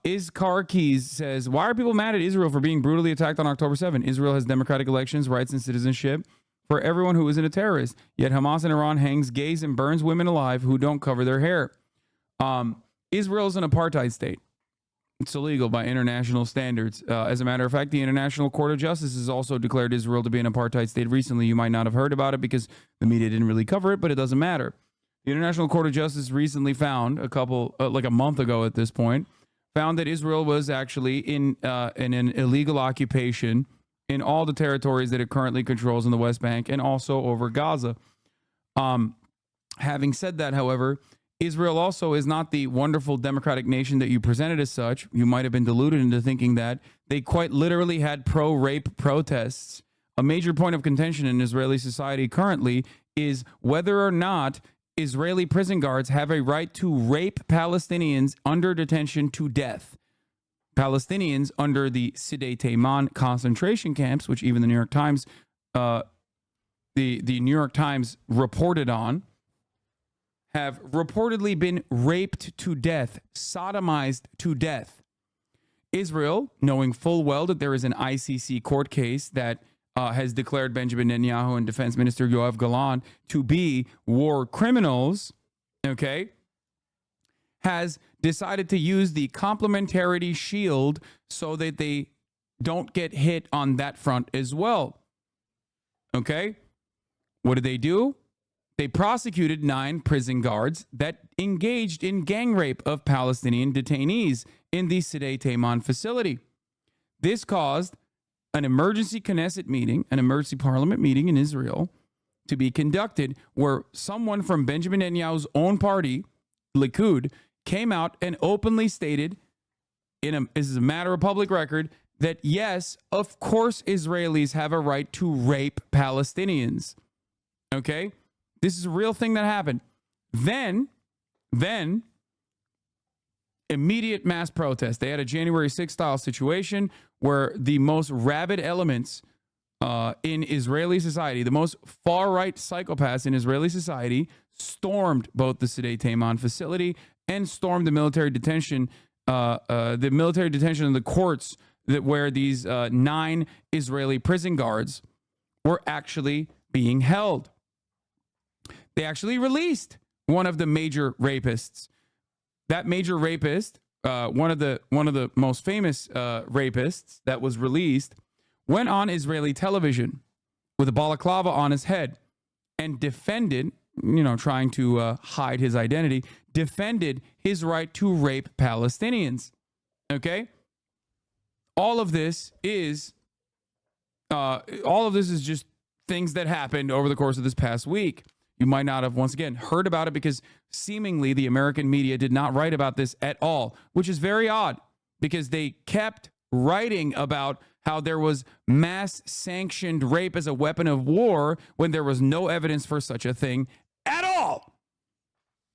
Is Car Keys says, why are people mad at Israel for being brutally attacked on October 7? Israel has democratic elections, rights, and citizenship for everyone who isn't a terrorist. Yet Hamas in Iran hangs gays and burns women alive who don't cover their hair. Israel is an apartheid state. It's illegal by international standards. As a matter of fact, the International Court of Justice has also declared Israel to be an apartheid state recently. You might not have heard about it because the media didn't really cover it, but it doesn't matter. The International Court of Justice recently found a month ago at this point, found that Israel was actually in an illegal occupation in all the territories that it currently controls in the West Bank and also over Gaza. Having said that, however, Israel also is not the wonderful democratic nation that you presented as such. You might have been deluded into thinking that. They quite literally had pro-rape protests. A major point of contention in Israeli society currently is whether or not Israeli prison guards have a right to rape Palestinians under detention to death. Palestinians under the Sidei Teiman concentration camps, which even the New York Times, the New York Times reported on, have reportedly been raped to death, sodomized to death. Israel, knowing full well that there is an ICC court case that has declared Benjamin Netanyahu and Defense Minister Yoav Gallant to be war criminals, okay, has decided to use the complementarity shield so that they don't get hit on that front as well. Okay? What did they do? They prosecuted 9 prison guards that engaged in gang rape of Palestinian detainees in the Sidei Teiman facility. This caused an emergency Knesset meeting, an emergency parliament meeting in Israel, to be conducted where someone from Benjamin Netanyahu's own party, Likud, came out and openly stated, this is a matter of public record, that yes, of course Israelis have a right to rape Palestinians. Okay? This is a real thing that happened. Then, immediate mass protest. They had a January 6th style situation where the most rabid elements in Israeli society, the most far-right psychopaths in Israeli society, stormed both the Sdei Taman facility and stormed the military detention and the courts where these 9 Israeli prison guards were actually being held. They actually released one of the major rapists. That major rapist, one of the most famous rapists that was released, went on Israeli television with a balaclava on his head and defended, trying to hide his identity, defended his right to rape Palestinians. Okay? All of this is just things that happened over the course of this past week. You might not have, once again, heard about it because seemingly the American media did not write about this at all, which is very odd because they kept writing about how there was mass sanctioned rape as a weapon of war when there was no evidence for such a thing at all.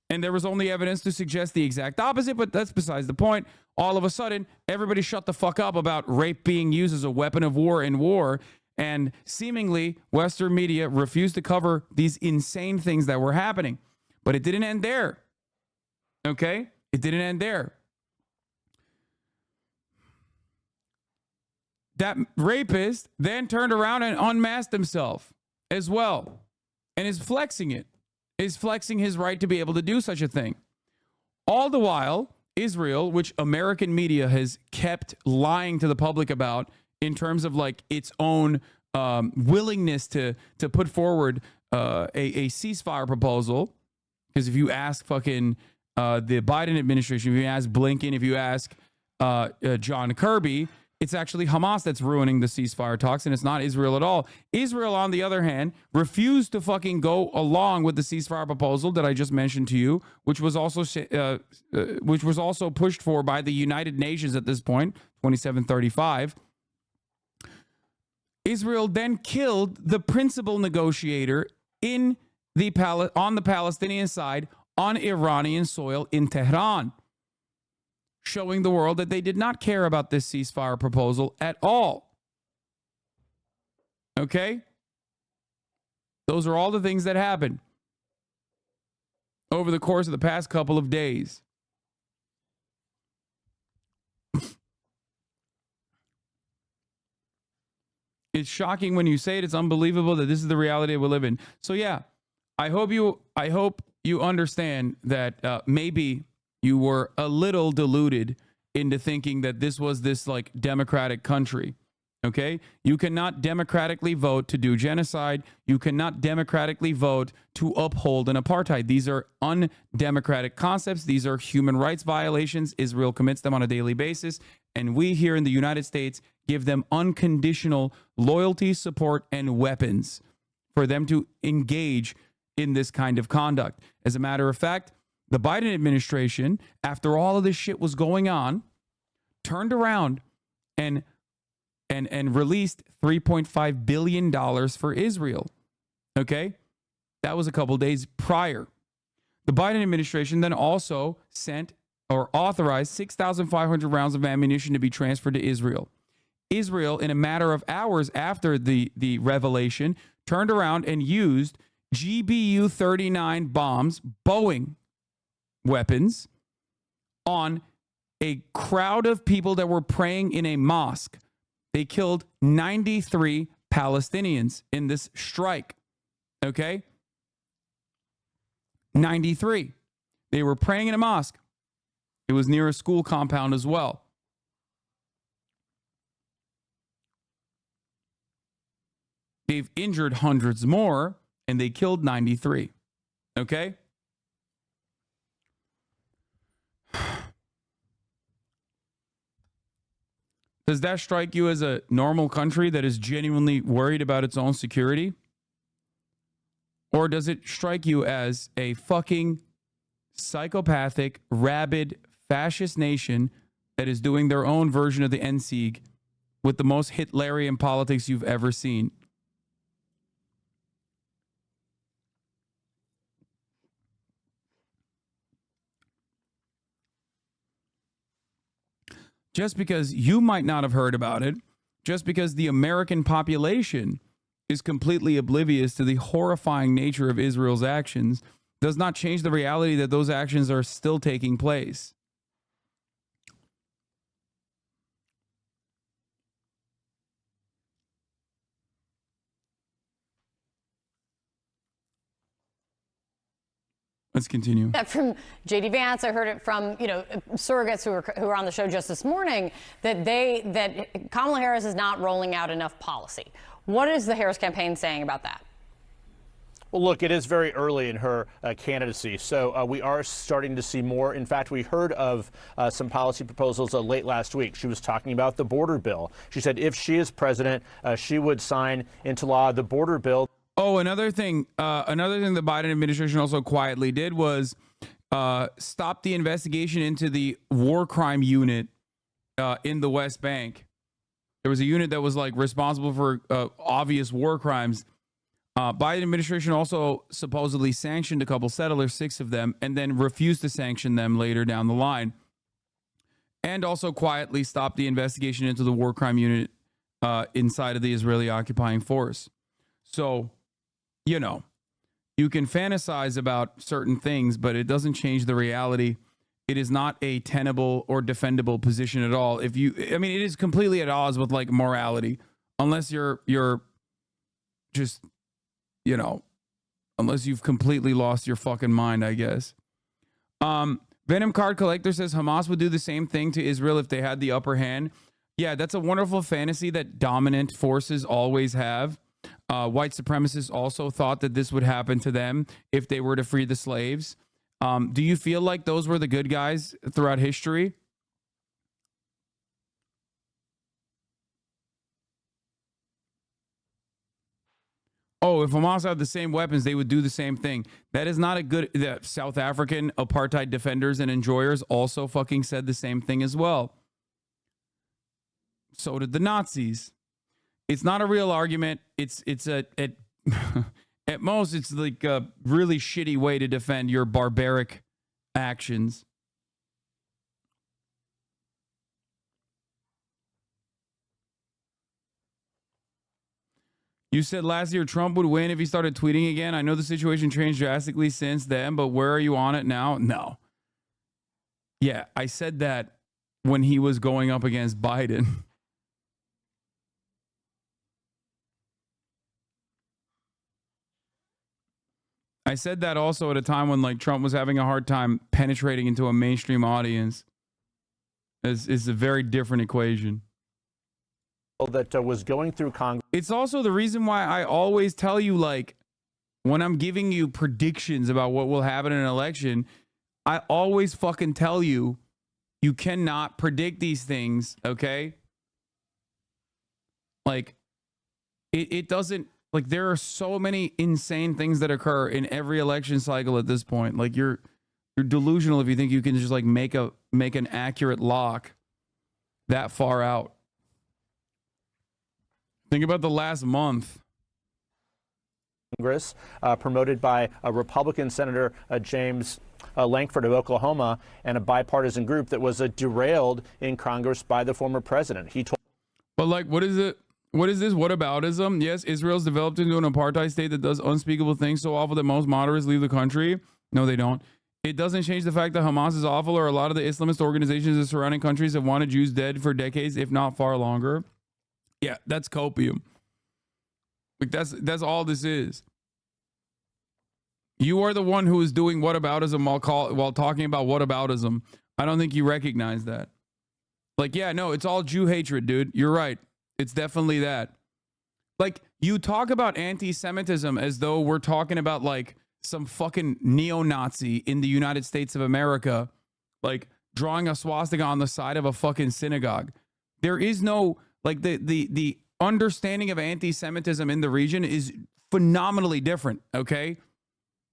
And there was only evidence to suggest the exact opposite, but that's besides the point. All of a sudden, everybody shut the fuck up about rape being used as a weapon of war in war. And seemingly, Western media refused to cover these insane things that were happening. But it didn't end there. Okay? It didn't end there. That rapist then turned around and unmasked himself as well. And is flexing it. Is flexing his right to be able to do such a thing. All the while, Israel, which American media has kept lying to the public about, in terms of like its own willingness to put forward a ceasefire proposal. Because if you ask fucking the Biden administration, if you ask Blinken, if you ask John Kirby, it's actually Hamas that's ruining the ceasefire talks, and it's not Israel at all. Israel, on the other hand, refused to fucking go along with the ceasefire proposal that I just mentioned to you, which was also pushed for by the United Nations at this point, 2735. Israel then killed the principal negotiator on the Palestinian side on Iranian soil in Tehran, showing the world that they did not care about this ceasefire proposal at all. Okay? Those are all the things that happened over the course of the past couple of days. It's shocking when you say it. It's unbelievable that this is the reality we live in. So yeah, I hope you understand that maybe you were a little deluded into thinking that this was this like democratic country. Okay? You cannot democratically vote to do genocide. You cannot democratically vote to uphold an apartheid. These are undemocratic concepts. These are human rights violations. Israel commits them on a daily basis. And we here in the United States give them unconditional loyalty, support, and weapons for them to engage in this kind of conduct. As a matter of fact, the Biden administration, after all of this shit was going on, turned around and released $3.5 billion for Israel. Okay? That was a couple days prior. The Biden administration then also sent or authorized 6,500 rounds of ammunition to be transferred to Israel. Israel, in a matter of hours after the revelation, turned around and used GBU-39 bombs, Boeing weapons, on a crowd of people that were praying in a mosque. They killed 93 Palestinians in this strike. Okay? 93. They were praying in a mosque. It was near a school compound as well. They've injured hundreds more, and they killed 93. Okay? Does that strike you as a normal country that is genuinely worried about its own security? Or does it strike you as a fucking psychopathic, rabid, fascist nation that is doing their own version of the NSIG with the most Hitlerian politics you've ever seen? Just because you might not have heard about it, just because the American population is completely oblivious to the horrifying nature of Israel's actions, does not change the reality that those actions are still taking place. Let's continue. That from J.D. Vance, I heard it from surrogates who were on the show just this morning that Kamala Harris is not rolling out enough policy. What is the Harris campaign saying about that? Well, look, it is very early in her candidacy, so we are starting to see more. In fact, we heard of some policy proposals late last week. She was talking about the border bill. She said if she is president, she would sign into law the border bill. Oh, another thing the Biden administration also quietly did was stop the investigation into the war crime unit in the West Bank. There was a unit that was like responsible for obvious war crimes. Biden administration also supposedly sanctioned a couple settlers, 6 of them, and then refused to sanction them later down the line. And also quietly stopped the investigation into the war crime unit inside of the Israeli occupying force. So, you can fantasize about certain things, but it doesn't change the reality. It is not a tenable or defendable position at all. It is completely at odds with like morality, unless you're just, unless you've completely lost your fucking mind, I guess. Venom Card Collector says Hamas would do the same thing to Israel if they had the upper hand. Yeah, that's a wonderful fantasy that dominant forces always have. White supremacists also thought that this would happen to them if they were to free the slaves. Do you feel like those were the good guys throughout history? Oh, if Hamas had the same weapons, they would do the same thing. That is not a good... The South African apartheid defenders and enjoyers also fucking said the same thing as well. So did the Nazis. It's not a real argument. It's at most, it's like a really shitty way to defend your barbaric actions. You said last year Trump would win if he started tweeting again. I know the situation changed drastically since then, but where are you on it now? No. Yeah, I said that when he was going up against Biden. I said that also at a time when like Trump was having a hard time penetrating into a mainstream audience. It's a very different equation. That was going through Congress. It's also the reason why I always tell you, like, when I'm giving you predictions about what will happen in an election, I always fucking tell you, you cannot predict these things, okay? Like, it doesn't, like, there are so many insane things that occur in every election cycle at this point. Like, you're delusional if you think you can just, like, make an accurate lock that far out. Think about the last month. Congress, promoted by a Republican Senator James Lankford of Oklahoma, and a bipartisan group that was derailed in Congress by the former president. He told. But like, what is it? What is this? Whataboutism? Yes, Israel's developed into an apartheid state that does unspeakable things so awful that most moderates leave the country. No, they don't. It doesn't change the fact that Hamas is awful, or a lot of the Islamist organizations in surrounding countries have wanted Jews dead for decades, if not far longer. Yeah, that's copium. Like that's all this is. You are the one who is doing whataboutism while talking about whataboutism. I don't think you recognize that. Like, yeah, no, it's all Jew hatred, dude. You're right. It's definitely that. Like, you talk about anti-Semitism as though we're talking about like some fucking neo-Nazi in the United States of America, like drawing a swastika on the side of a fucking synagogue. There is no, like, the understanding of anti-Semitism in the region is phenomenally different, okay?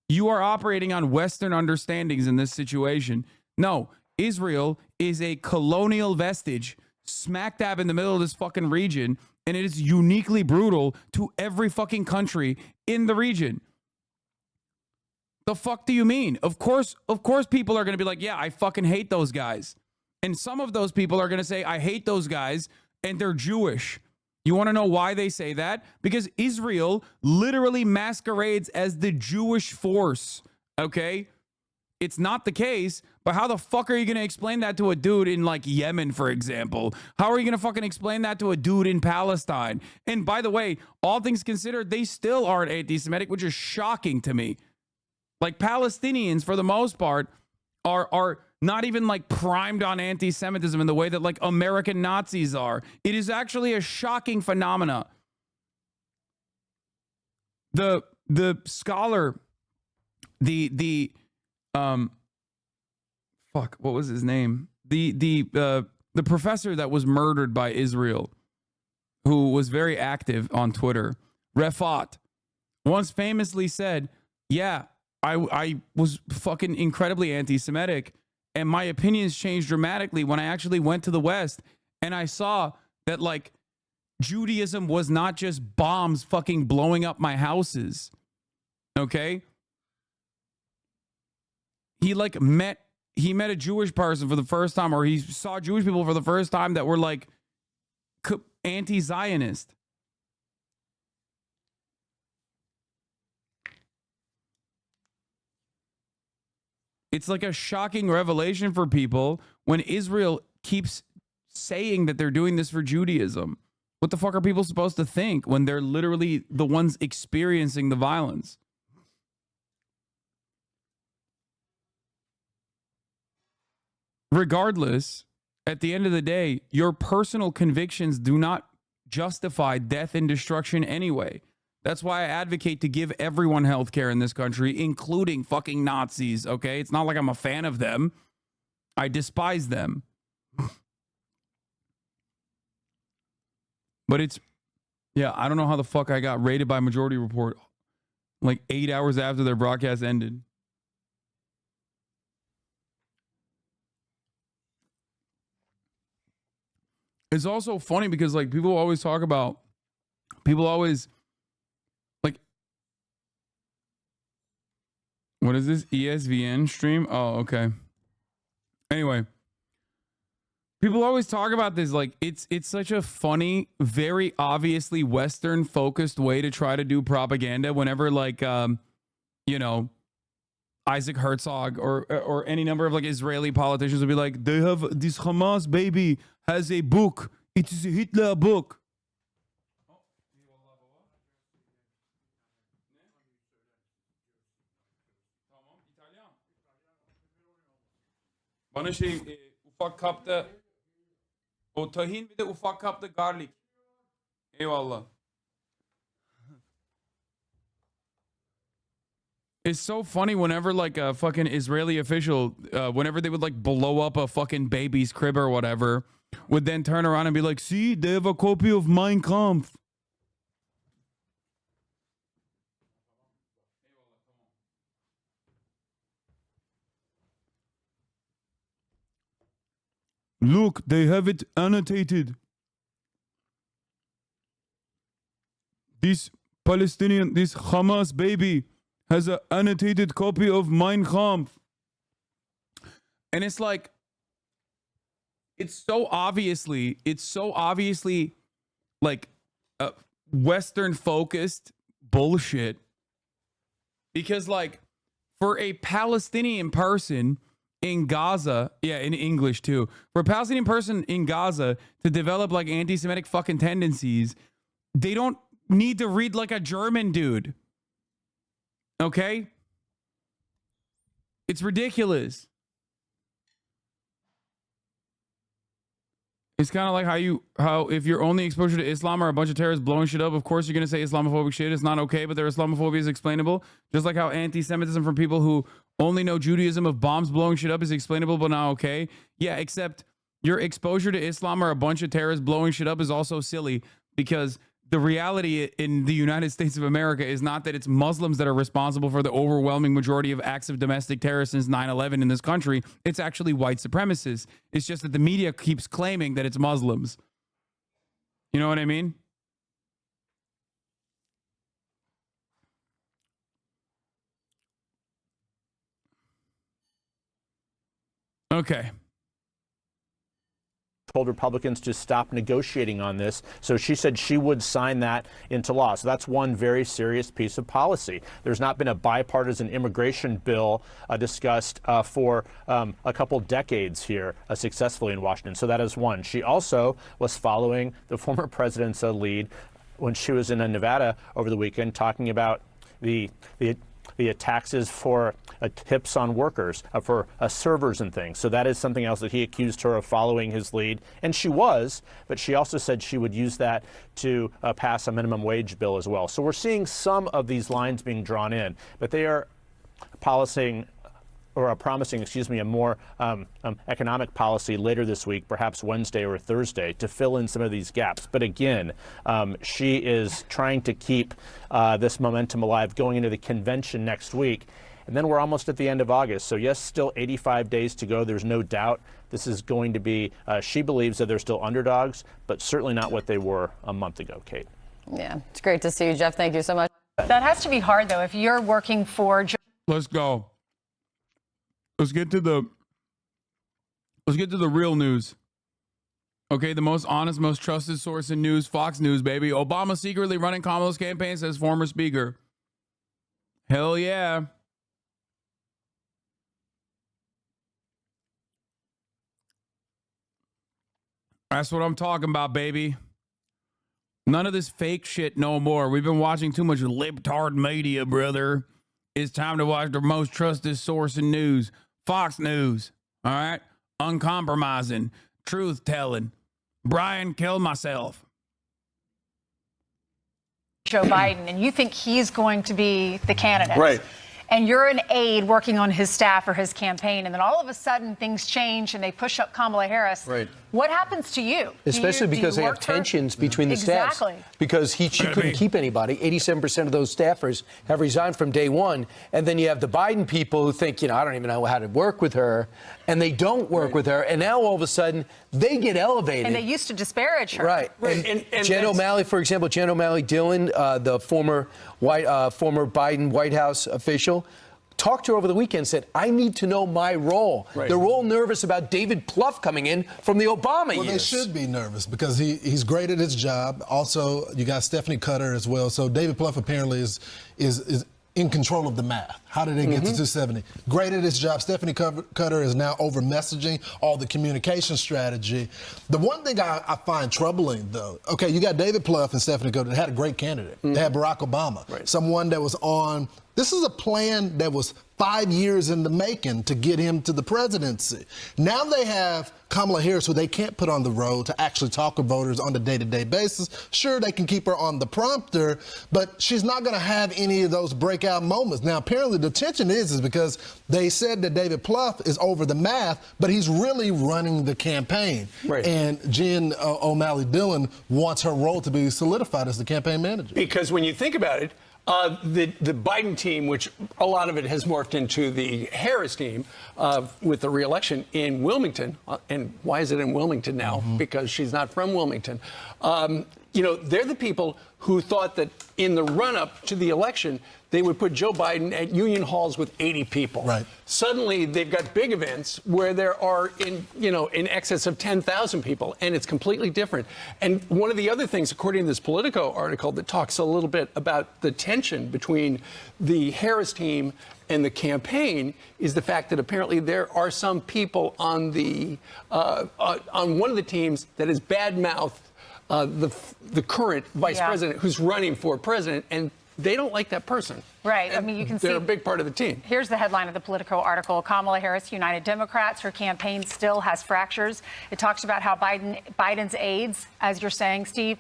You are operating on Western understandings in this situation. No, Israel is a colonial vestige smack dab in the middle of this fucking region, and it is uniquely brutal to every fucking country in the region. The fuck do you mean? Of course people are going to be like, yeah, I fucking hate those guys. And some of those people are going to say, I hate those guys, and they're Jewish. You want to know why they say that? Because Israel literally masquerades as the Jewish force, okay? It's not the case, but how the fuck are you going to explain that to a dude in, like, Yemen, for example? How are you going to fucking explain that to a dude in Palestine? And by the way, all things considered, they still aren't anti-Semitic, which is shocking to me. Like, Palestinians, for the most part, are not even, like, primed on anti-Semitism in the way that, like, American Nazis are. It is actually a shocking phenomena. The scholar, fuck, what was his name? The professor that was murdered by Israel, who was very active on Twitter, Refat, once famously said, yeah, I was fucking incredibly anti-Semitic, and my opinions changed dramatically when I actually went to the West and I saw that, like, Judaism was not just bombs fucking blowing up my houses. Okay? He met a Jewish person for the first time, or he saw Jewish people for the first time that were, like, anti-Zionist. It's like a shocking revelation for people when Israel keeps saying that they're doing this for Judaism. What the fuck are people supposed to think when they're literally the ones experiencing the violence? Regardless, at the end of the day, your personal convictions do not justify death and destruction anyway. That's why I advocate to give everyone health care in this country, including fucking Nazis, okay? It's not like I'm a fan of them. I despise them. But it's, yeah, I don't know how the fuck I got raided by Majority Report like 8 hours after their broadcast ended. It's also funny because, like, people always, like, what is this? ESVN stream? Oh, okay. Anyway, people always talk about this, like, it's such a funny, very obviously Western focused way to try to do propaganda whenever, like, you know, Isaac Herzog or any number of, like, Israeli politicians would be like, they have this Hamas baby has a book. It is a Hitler book. Bana ufak kapta o tahin bir de ufak kapta garlic. Eyvallah. It's so funny whenever, like, a fucking Israeli official, whenever they would, like, blow up a fucking baby's crib or whatever, would then turn around and be like, see, they have a copy of Mein Kampf. Look, they have it annotated. This Hamas baby has an annotated copy of Mein Kampf. And it's like, it's so obviously like Western focused bullshit. Because, like, for a Palestinian person in Gaza, yeah, in English too, for a Palestinian person in Gaza to develop, like, anti-Semitic fucking tendencies, they don't need to read like a German dude. Okay? It's ridiculous. It's kind of like how if your only exposure to Islam are a bunch of terrorists blowing shit up, of course you're going to say Islamophobic shit. It's not okay, but their Islamophobia is explainable. Just like how anti-Semitism from people who only know Judaism of bombs blowing shit up is explainable, but not okay. Yeah, except Your exposure to Islam or a bunch of terrorists blowing shit up is also silly, because the reality in the United States of America is not that it's Muslims that are responsible for the overwhelming majority of acts of domestic terror since 9/11 in this country. It's actually white supremacists. It's just that the media keeps claiming that it's Muslims. You know what I mean? Okay. Told Republicans to stop negotiating on this. So she said she would sign that into law. So that's one very serious piece of policy. There's not been a bipartisan immigration bill discussed for a couple decades here successfully in Washington. So that is one. She also was following the former president's lead when she was in Nevada over the weekend, talking about the taxes for tips on workers, for servers and things. So that is something else that he accused her of following his lead. And she was, but she also said she would use that to pass a minimum wage bill as well. So we're seeing some of these lines being drawn in, but they are promising, a more economic policy later this week, perhaps Wednesday or Thursday, to fill in some of these gaps. But again, she is trying to keep this momentum alive going into the convention next week. And then we're almost at the end of August. So yes, still 85 days to go. There's no doubt this is going to be, she believes that they're still underdogs, but certainly not what they were a month ago, Kate. Yeah, it's great to see you, Jeff. Thank you so much. That has to be hard, though, if you're working for... Let's go. Let's get to the real news. Okay, the most honest, most trusted source in news, Fox News, baby. Obama secretly running Kamala's campaign, says former speaker. Hell yeah. That's what I'm talking about, baby. None of this fake shit no more. We've been watching too much libtard media, brother. It's time to watch the most trusted source in news. Fox News, all right? Uncompromising, truth-telling. Brian killed myself. Joe Biden, and you think he's going to be the candidate. Right. And you're an aide working on his staff or his campaign, and then all of a sudden things change and they push up Kamala Harris. Right. What happens to you? Especially because they have tensions between the staffs. Exactly. Because she couldn't keep anybody. 87% of those staffers have resigned from day one. And then you have the Biden people who think, I don't even know how to work with her. And they don't work with her. And now all of a sudden they get elevated. And they used to disparage her. Right. And Jen O'Malley, for example, Jen O'Malley Dillon, the former Biden White House official, talked to her over the weekend, said, I need to know my role. Right. They're all nervous about David Plouffe coming in from the Obama years. Well, they should be nervous because he's great at his job. Also, you got Stephanie Cutter as well. So David Plouffe apparently is in control of the math. How did they get to 270? Great at his job. Stephanie Cutter is now over messaging, all the communication strategy. The one thing I find troubling, though, okay, you got David Plouffe and Stephanie Cutter that had a great candidate. They had Barack Obama, someone that was on. This is a plan that was 5 years in the making to get him to the presidency. Now they have Kamala Harris, who they can't put on the road to actually talk to voters on a day-to-day basis. Sure, they can keep her on the prompter, but she's not going to have any of those breakout moments. Now, apparently the tension is because they said that David Plouffe is over the math, but he's really running the campaign. Right. And Jen O'Malley Dillon wants her role to be solidified as the campaign manager. Because when you think about it, the Biden team, which a lot of it has morphed into the Harris team with the re-election in Wilmington. And why is it in Wilmington now? Because she's not from Wilmington. They're the people who thought that in the run-up to the election, they would put Joe Biden at union halls with 80 people. Right. Suddenly, they've got big events where there are in excess of 10,000 people, and it's completely different. And one of the other things, according to this Politico article, that talks a little bit about the tension between the Harris team and the campaign is the fact that apparently there are some people on the on one of the teams that is badmouthed the current vice president who's running for president, and they don't like that person. Right. I mean, you can see they're a big part of the team. Here's the headline of the Politico article. Kamala Harris, United Democrats. Her campaign still has fractures. It talks about how Biden's aides, as you're saying, Steve,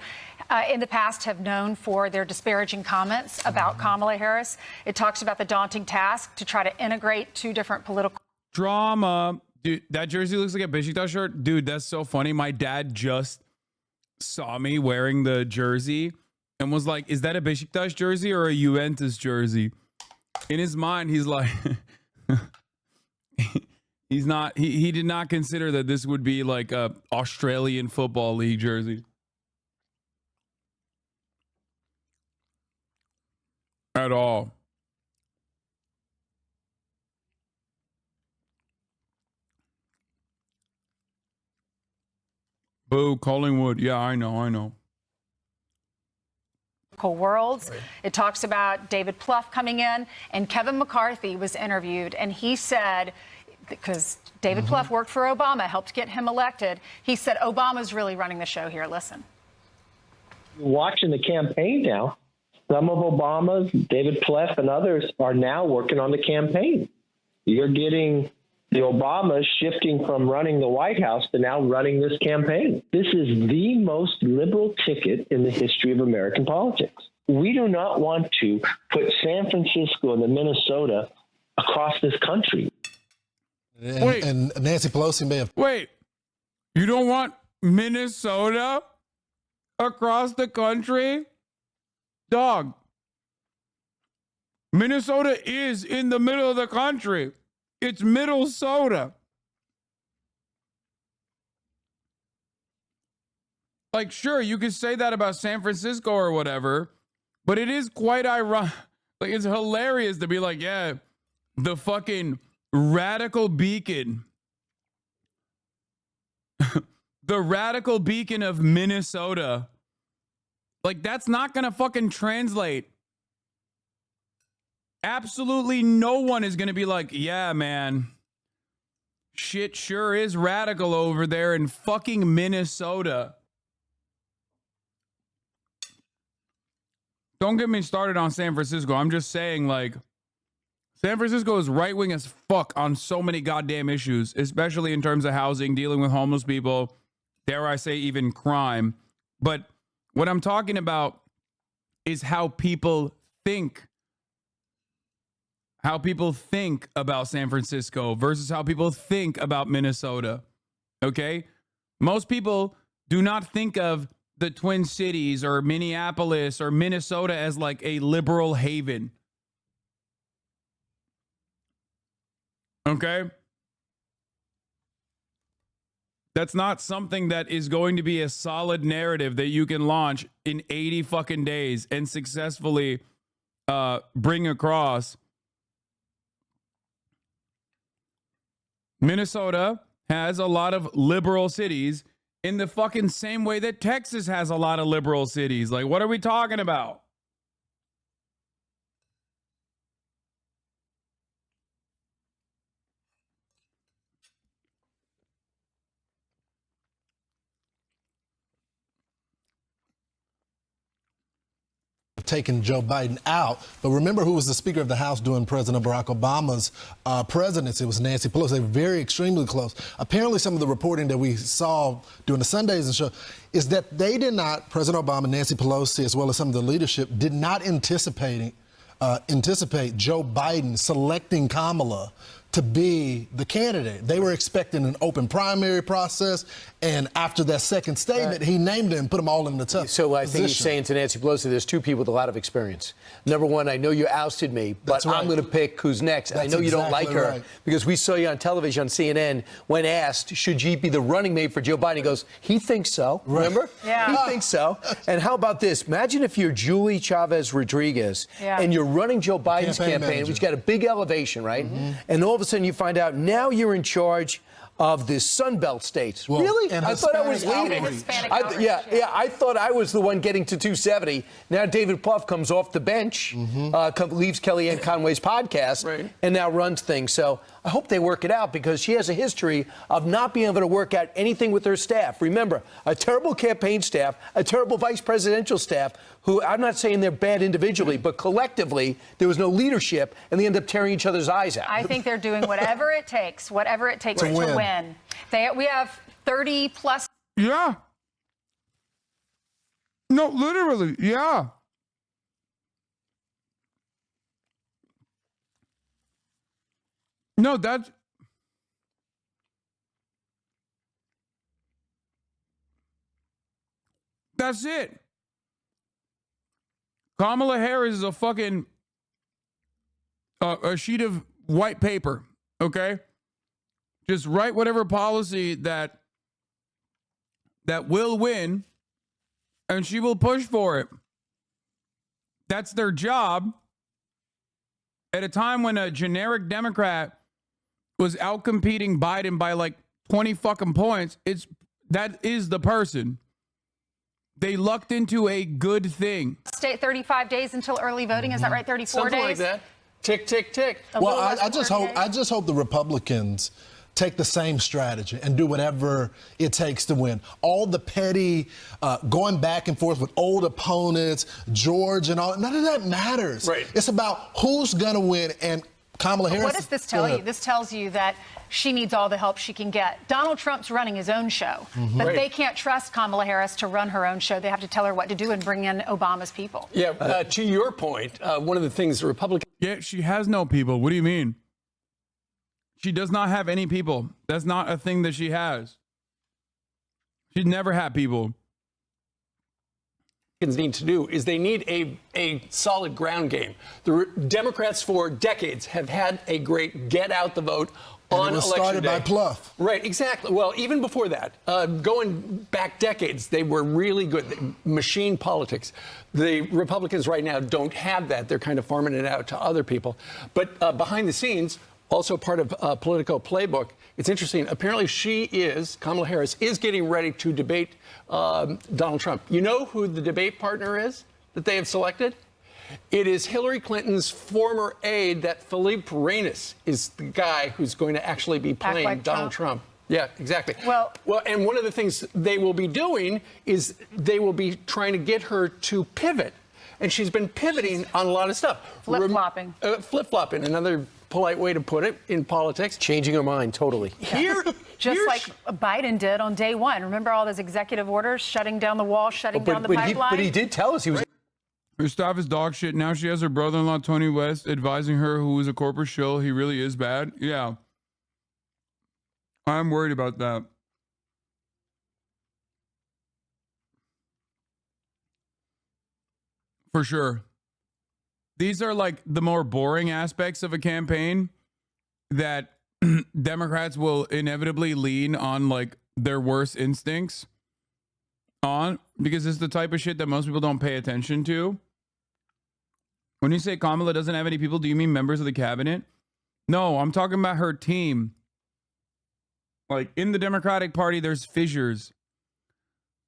in the past have known for their disparaging comments about Kamala Harris. It talks about the daunting task to try to integrate two different political... Drama. Dude, that jersey looks like a Besiktas shirt. Dude, that's so funny. My dad just saw me wearing the jersey and was like, is that a Besiktas jersey or a Juventus jersey? In his mind, he's like, he did not consider that this would be like a Australian Football League jersey. At all. Boo, Collingwood. Yeah, I know. Worlds. It talks about David Plouffe coming in, and Kevin McCarthy was interviewed, and he said, because David Plouffe worked for Obama, helped get him elected, he said Obama's really running the show here. Listen. Watching the campaign now, some of Obama's, David Plouffe and others, are now working on the campaign. You're getting the Obamas shifting from running the White House to now running this campaign. This is the most liberal ticket in the history of American politics. We do not want to put San Francisco and Minnesota across this country. And Nancy Pelosi may have. Wait, you don't want Minnesota across the country? Dog. Minnesota is in the middle of the country. It's middle soda. Like, sure, you could say that about San Francisco or whatever, but it is quite ironic. Like, it's hilarious to be like, yeah, the fucking radical beacon. The radical beacon of Minnesota. Like, that's not going to fucking translate. Absolutely no one is going to be like, yeah, man, shit sure is radical over there in fucking Minnesota. Don't get me started on San Francisco. I'm just saying, like, San Francisco is right-wing as fuck on so many goddamn issues, especially in terms of housing, dealing with homeless people, dare I say even crime. But what I'm talking about is how people think. How people think about San Francisco versus how people think about Minnesota. Okay? Most people do not think of the Twin Cities or Minneapolis or Minnesota as like a liberal haven. Okay? That's not something that is going to be a solid narrative that you can launch in 80 fucking days and successfully bring across. Minnesota has a lot of liberal cities in the fucking same way that Texas has a lot of liberal cities. Like, what are we talking about? Taking Joe Biden out. But remember who was the Speaker of the House during President Barack Obama's presidency? It was Nancy Pelosi. They were very extremely close. Apparently, some of the reporting that we saw during the Sundays and show is that they did not, President Obama, Nancy Pelosi, as well as some of the leadership, did not anticipate Joe Biden selecting Kamala to be the candidate. They were expecting an open primary process, and after that second statement, he named them, put them all in the tough So I think he's position. saying to Nancy Pelosi, there's two people with a lot of experience. Number one, I know you ousted me, but That's right. I'm going to pick who's next. And I That's know you don't like exactly her right. because we saw you on television on CNN when asked, should she be the running mate for Joe Biden? He goes, he thinks so. Right. Remember? Yeah. He thinks so. And how about this? Imagine if you're Julie Chavez Rodriguez and you're running Joe Biden's Campaign campaign, manager. which got a big elevation, right? And all of a sudden you find out now you're in charge of the Sun Belt states. Well, really? and I thought I was Hispanic leading. outreach. Hispanic I, outreach, yeah, I thought I was the one getting to 270. Now David Plouffe comes off the bench, leaves Kellyanne Conway's podcast, and now runs things. So I hope they work it out because she has a history of not being able to work out anything with her staff. Remember, a terrible campaign staff, a terrible vice presidential staff, who I'm not saying they're bad individually, but collectively there was no leadership, and they end up tearing each other's eyes out. I think they're doing whatever it takes to win. We have 30 plus. Yeah. No, literally, yeah. No, that's That's it. Kamala Harris is a fucking a sheet of white paper, okay? Just write whatever policy that will win, and she will push for it. That's their job. At a time when a generic Democrat was outcompeting Biden by like 20 fucking points, that is the person. They lucked into a good thing. State 35 days until early voting. Is that right? 34 Something days? like that. Tick, tick, tick. Well, I just hope the Republicans take the same strategy and do whatever it takes to win. All the petty going back and forth with old opponents, George and all, none of that matters. Right. It's about who's going to win, and Kamala Harris. What does this tell you? This tells you that she needs all the help she can get. Donald Trump's running his own show, but they can't trust Kamala Harris to run her own show. They have to tell her what to do and bring in Obama's people. Yeah, to your point, one of the things the Republicans... Yeah, she has no people. What do you mean? She does not have any people. That's not a thing that she has. She's never had people. Need to do is they need a solid ground game. The Democrats for decades have had a great get out the vote on election day. Started by Pluff. Right, exactly. Well, even before that, going back decades, they were really good. Machine politics. The Republicans right now don't have that. They're kind of farming it out to other people. But behind the scenes, also part of Politico Playbook, it's interesting. Apparently Kamala Harris is getting ready to debate Donald Trump. You know who the debate partner is that they have selected? It is Hillary Clinton's former aide, that Philippe Reines is the guy who's going to actually be playing like Donald Trump. Yeah, exactly. Well, and one of the things they will be doing is they will be trying to get her to pivot. And she's been pivoting on a lot of stuff. Flip-flopping. Flip-flopping, another polite way to put it in politics. Changing her mind, totally. Just like Biden did on day one. Remember all those executive orders, shutting down the wall, shutting down the pipeline? But he did tell us he was... Her staff is dog shit. Now she has her brother-in-law, Tony West, advising her, who is a corporate shill. He really is bad. Yeah. I'm worried about that. For sure. These are like the more boring aspects of a campaign that Democrats will inevitably lean on like their worst instincts on, because it's the type of shit that most people don't pay attention to. When you say Kamala doesn't have any people, do you mean members of the cabinet? No, I'm talking about her team. Like in the Democratic Party, there's fissures.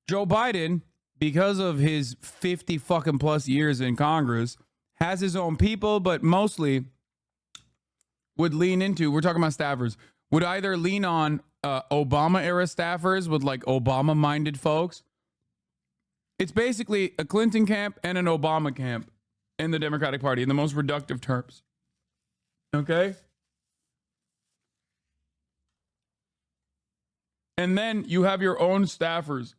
Joe Biden, because of his 50 fucking plus years in Congress, has his own people, but mostly would lean into, we're talking about staffers, would either lean on Obama era staffers with like Obama minded folks. It's basically a Clinton camp and an Obama camp in the Democratic Party in the most reductive terms. Okay? And then you have your own staffers.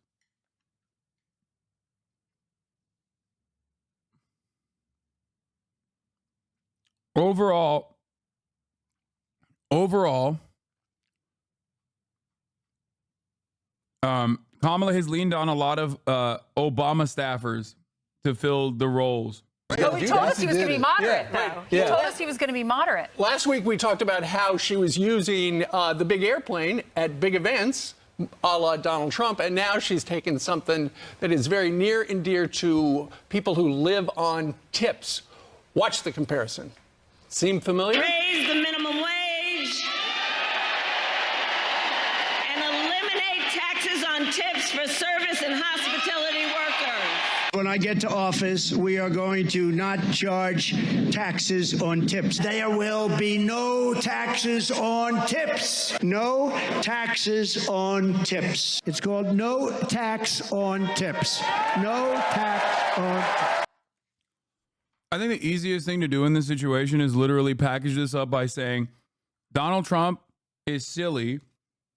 Overall, Kamala has leaned on a lot of Obama staffers to fill the roles. Well, he told us he was going to be moderate, though. He told us he was going to be moderate. Last week, we talked about how she was using the big airplane at big events, a la Donald Trump, and now she's taken something that is very near and dear to people who live on tips. Watch the comparison. Seem familiar? Raise the minimum wage and eliminate taxes on tips for service and hospitality workers. When I get to office, we are going to not charge taxes on tips. There will be no taxes on tips. No taxes on tips. It's called no tax on tips. No tax on tips. I think the easiest thing to do in this situation is literally package this up by saying Donald Trump is silly.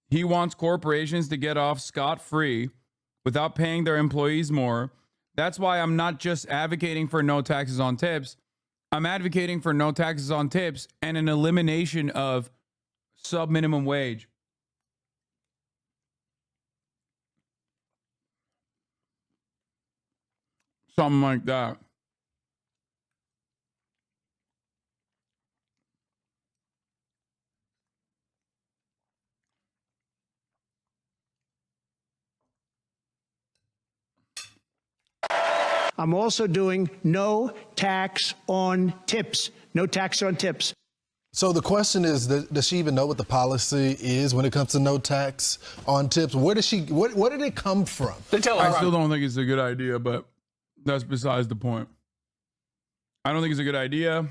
He wants corporations to get off scot-free without paying their employees more. That's why I'm not just advocating for no taxes on tips. I'm advocating for no taxes on tips and an elimination of sub-minimum wage. Something like that. I'm also doing no tax on tips. No tax on tips. So the question is, does she even know what the policy is when it comes to no tax on tips? Where did did it come from? I still don't think it's a good idea, but that's besides the point. I don't think it's a good idea.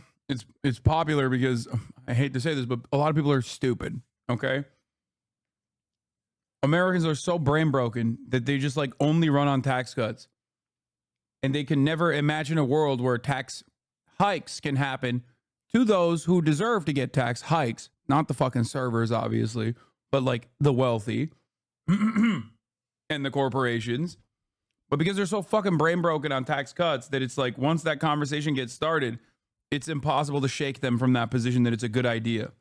It's popular because, I hate to say this, but a lot of people are stupid, okay? Americans are so brain broken that they just like only run on tax cuts. And they can never imagine a world where tax hikes can happen to those who deserve to get tax hikes. Not the fucking servers, obviously, but like the wealthy and the corporations. But because they're so fucking brain broken on tax cuts that it's like once that conversation gets started, it's impossible to shake them from that position that it's a good idea.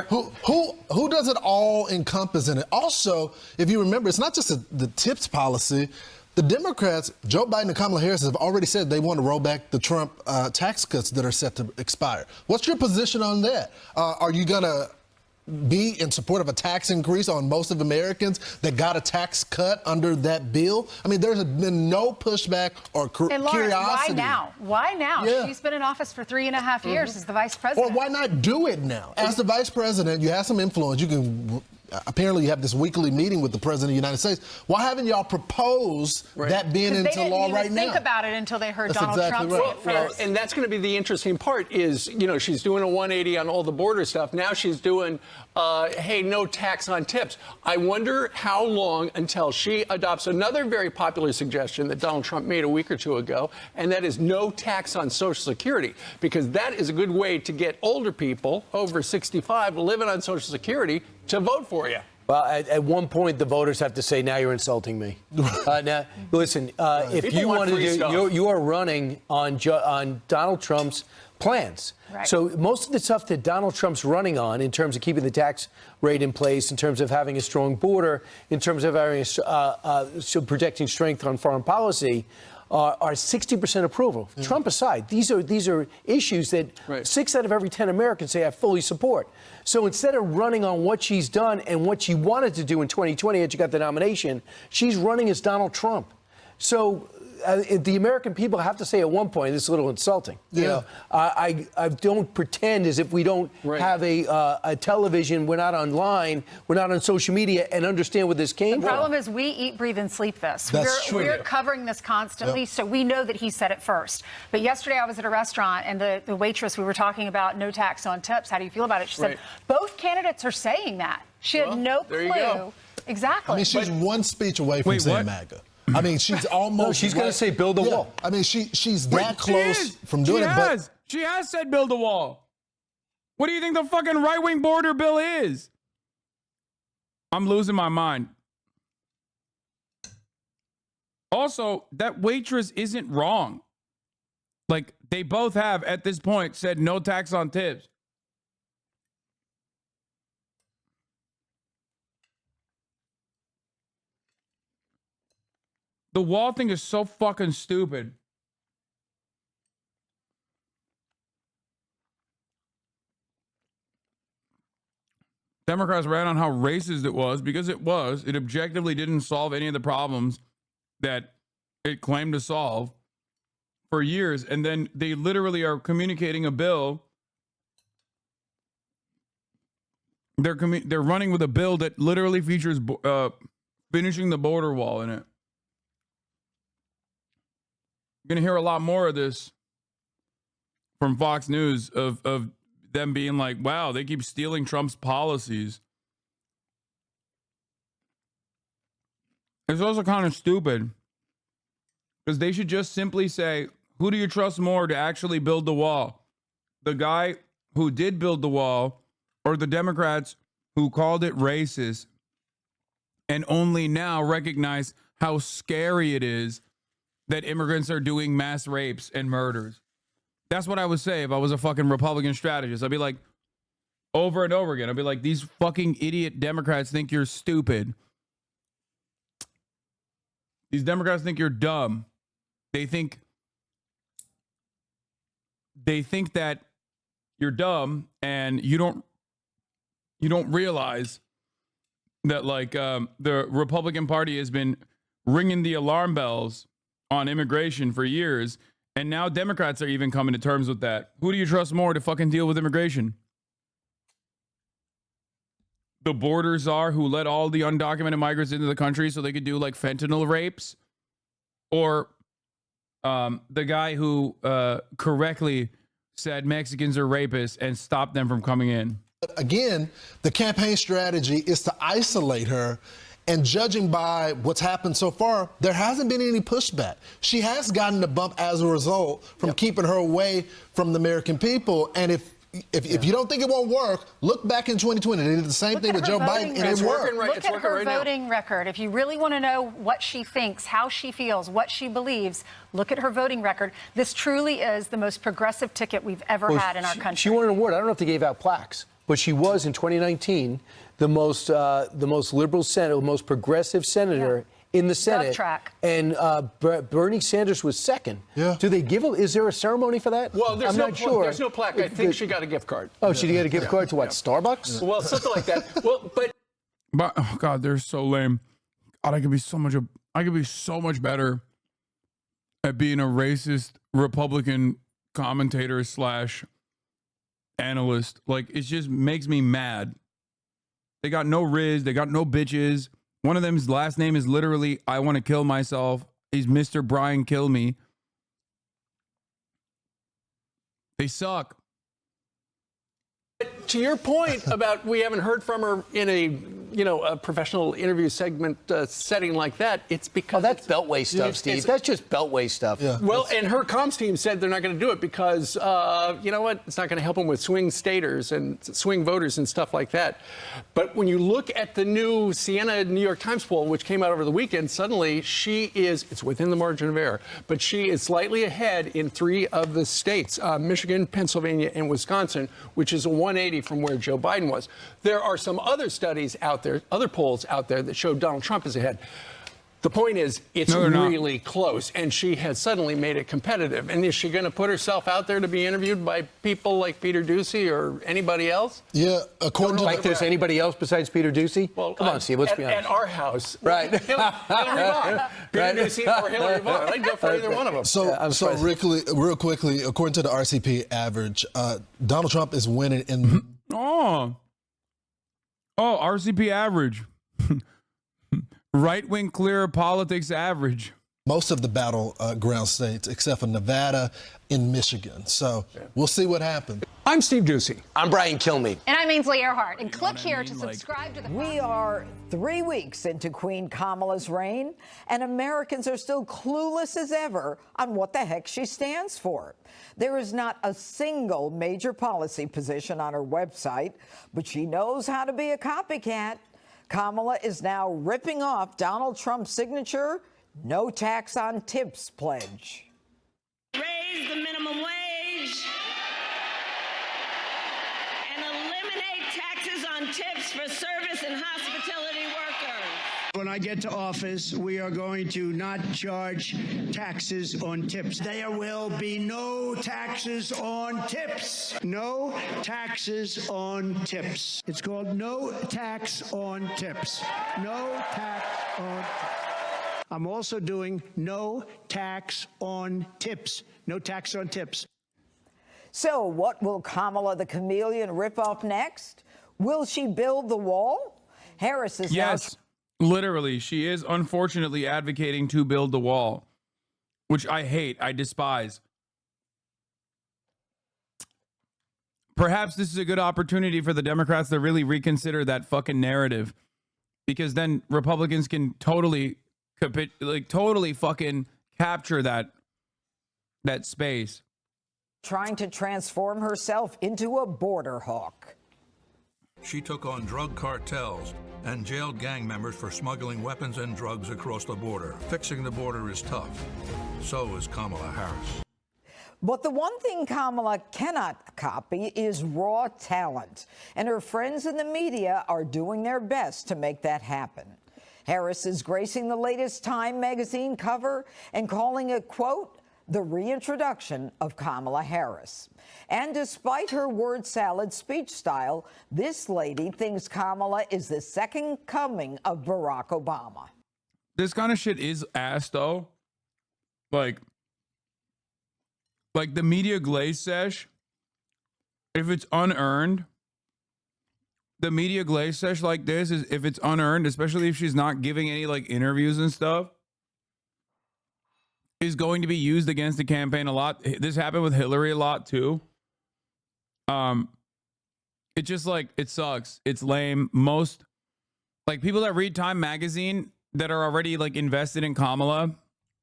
Who does it all encompass in it? Also, if you remember, it's not just the tips policy. The Democrats, Joe Biden and Kamala Harris, have already said they want to roll back the Trump tax cuts that are set to expire. What's your position on that? Are you going to be in support of a tax increase on most of Americans that got a tax cut under that bill? I mean, there's been no pushback or And Lauren, curiosity. why now? Why now? Yeah. She's been in office for 3.5 years as the vice president. Or why not do it now? As the vice president, you have some influence. You can. Apparently, you have this weekly meeting with the president of the United States. Why haven't y'all proposed that being into law right now? They didn't think about it until they heard That's Donald exactly Trump right. say it first. And that's going to be the interesting part is, you know, she's doing a 180 on all the border stuff. Now she's doing, hey, no tax on tips. I wonder how long until she adopts another very popular suggestion that Donald Trump made a week or two ago, and that is no tax on Social Security, because that is a good way to get older people over 65 living on Social Security to vote for you. Well, at one point, the voters have to say, now you're insulting me. Now, listen, if People you want want to free do, stuff. you are running on Donald Trump's plans. Right. So most of the stuff that Donald Trump's running on in terms of keeping the tax rate in place, in terms of having a strong border, in terms of having projecting strength on foreign policy, are 60% approval. Trump aside, these are issues that 6 out of every 10 Americans say I fully support. So instead of running on what she's done and what she wanted to do in 2020 as she got the nomination, she's running as Donald Trump. So the American people have to say at one point, this is a little insulting. You know, I don't pretend as if we don't have a television, we're not online, we're not on social media, and understand where this came from. The problem is we eat, breathe, and sleep this. That's true. We're covering this constantly, so we know that he said it first. But yesterday I was at a restaurant, and the waitress, we were talking about no tax on tips. How do you feel about it? She said, both candidates are saying that. She had no clue. there you go. Exactly. I mean, she's one speech away from saying MAGA. I mean, she's almost. No, she's going to say build a wall. I mean, she's that close from doing it. But She has said build a wall. What do you think the fucking right-wing border bill is? I'm losing my mind. Also, that waitress isn't wrong. Like, they both have, at this point, said no tax on tips. The wall thing is so fucking stupid. Democrats ran on how racist it was because it was. It objectively didn't solve any of the problems that it claimed to solve for years. And then they literally are communicating a bill. They're running with a bill that literally features finishing the border wall in it. You're going to hear a lot more of this from Fox News of them being like, wow, they keep stealing Trump's policies. It's also kind of stupid because they should just simply say, who do you trust more to actually build the wall? The guy who did build the wall or the Democrats who called it racist and only now recognize how scary it is that immigrants are doing mass rapes and murders. That's what I would say if I was a fucking Republican strategist. I'd be like, over and over again. I'll be like, these fucking idiot Democrats think you're stupid. These Democrats think you're dumb. They think that you're dumb, and you don't realize that, like, the Republican Party has been ringing the alarm bells on immigration for years, and now Democrats are even coming to terms with that. Who do you trust more to fucking deal with immigration? The border czar who let all the undocumented migrants into the country so they could do, like, fentanyl rapes? Or the guy who correctly said Mexicans are rapists and stopped them from coming in? Again, the campaign strategy is to isolate her, and judging by what's happened so far, there hasn't been any pushback. She has gotten a bump as a result from keeping her away from the American people. And if you don't think it won't work, look back in 2020. They did the same thing with Joe Biden, and it worked. Look at her voting record. If you really want to know what she thinks, how she feels, what she believes, look at her voting record. This truly is the most progressive ticket we've ever had in our country. She won an award. I don't know if they gave out plaques, but she was in 2019 the most liberal senator, most progressive senator in the Senate. Track. And Bernie Sanders was second. Yeah. Do they give is there a ceremony for that? Well, I'm not sure. There's no plaque. I think she got a gift card. Oh, she got a gift card to what? Starbucks? Well, something like that. Well, but oh God, they're so lame. God, I could be so much better at being a racist Republican commentator / analyst. Like, it just makes me mad. They got no riz. They got no bitches. One of them's last name is literally, I want to kill myself. He's Mr. Brian Kill Me. They suck. To your point about we haven't heard from her in a professional interview segment setting like that, it's because that's Beltway stuff, Steve. That's just Beltway stuff. Yeah. Well, and her comms team said they're not going to do it because you know what? It's not going to help them with swing staters and swing voters and stuff like that. But when you look at the new Siena New York Times poll, which came out over the weekend, suddenly it's within the margin of error, but she is slightly ahead in 3 of the states, Michigan, Pennsylvania, and Wisconsin, which is a 180 from where Joe Biden was. There are some other studies out there, other polls out there that show Donald Trump is ahead. The point is, it's really close, and she has suddenly made it competitive. And is she going to put herself out there to be interviewed by people like Peter Doocy or anybody else? Yeah, according to like there's anybody else besides Peter Doocy? Well, come on, Steve, let's be honest. At our house, right? Hillary Vaughn, Peter Doocy or Hillary Vaughn. I'd go for either one of them. So real quickly, according to the RCP average, Donald Trump is winning in. RCP average. Right-wing clear politics average. Most of the battleground states, except for Nevada and Michigan. So we'll see what happens. I'm Steve Doocy. I'm Brian Kilmeade. And I'm Ainsley Earhart. And click here to subscribe to the... We are 3 weeks into Queen Kamala's reign, and Americans are still clueless as ever on what the heck she stands for. There is not a single major policy position on her website, but she knows how to be a copycat. Kamala is now ripping off Donald Trump's signature, no tax on tips pledge. Raise the minimum wage and eliminate taxes on tips for service and hospitality workers. When I get to office, we are going to not charge taxes on tips. There will be no taxes on tips. No taxes on tips. It's called no tax on tips. No tax on tips. I'm also doing no tax on tips. No tax on tips. So what will Kamala the chameleon rip off next? Will she build the wall? Harris is Yes. Literally, she is unfortunately advocating to build the wall, which I hate. I despise. Perhaps this is a good opportunity for the Democrats to really reconsider that fucking narrative, because then Republicans can totally fucking capture that space. trying to transform herself into a border hawk. She took on drug cartels and jailed gang members for smuggling weapons and drugs across the border. Fixing the border is tough. So is Kamala Harris. But the one thing Kamala cannot copy is raw talent, and her friends in the media are doing their best to make that happen. Harris is gracing the latest Time magazine cover and calling it, quote, the reintroduction of Kamala Harris. And despite her word salad speech style, this lady thinks Kamala is the second coming of Barack Obama. This kind of shit is ass, though. Like the media glaze sesh, if it's unearned, the media glaze sesh like this is, if it's unearned, especially if she's not giving any like interviews and stuff, is going to be used against the campaign a lot. This happened with Hillary a lot too. It just like, it sucks. It's lame. Most like people that read Time magazine that are already like invested in Kamala,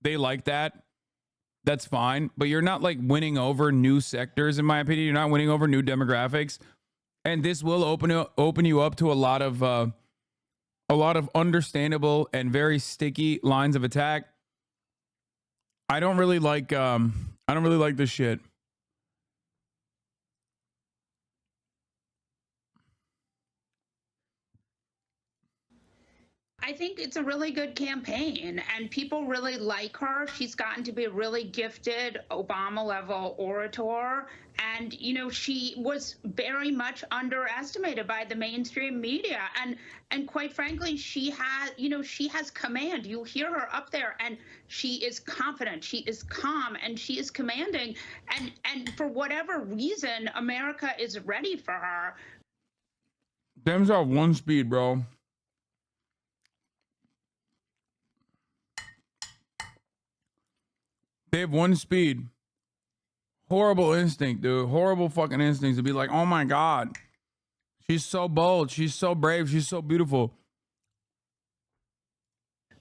they like that. That's fine. But you're not like winning over new sectors, in my opinion. You're not winning over new demographics. And this will open you up to a lot of understandable and very sticky lines of attack. I don't really like this shit. I think it's a really good campaign and people really like her. She's gotten to be a really gifted Obama-level orator. And, you know, she was very much underestimated by the mainstream media. And quite frankly, she has command. You hear her up there and she is confident, she is calm, and she is commanding. And for whatever reason, America is ready for her. Dems have one speed, bro. They have one speed. Horrible instinct, dude. Horrible fucking instinct to be like, oh my God. She's so bold. She's so brave. She's so beautiful.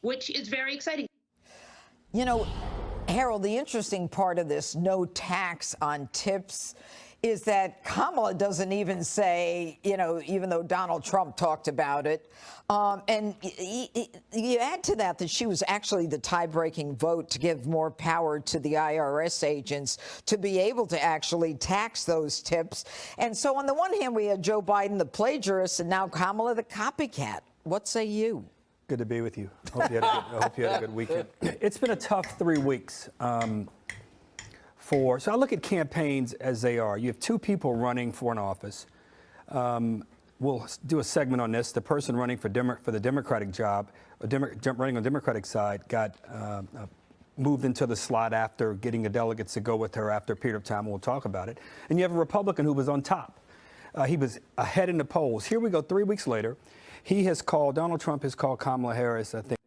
Which is very exciting. You know, Harold, the interesting part of this no tax on tips is that Kamala doesn't even say, you know, even though Donald Trump talked about it. And you add to that she was actually the tie-breaking vote to give more power to the IRS agents to be able to actually tax those tips. And so on the one hand, we had Joe Biden, the plagiarist, and now Kamala, the copycat. What say you? Good to be with you. I hope you had a good weekend. It's been a tough 3 weeks. So I look at campaigns as they are. You have two people running for an office. We'll do a segment on this. The person running for the Democratic job, running on the Democratic side, got moved into the slot after getting the delegates to go with her after a period of time. We'll talk about it. And you have a Republican who was on top. He was ahead in the polls. Here we go 3 weeks later. Donald Trump has called Kamala Harris, I think.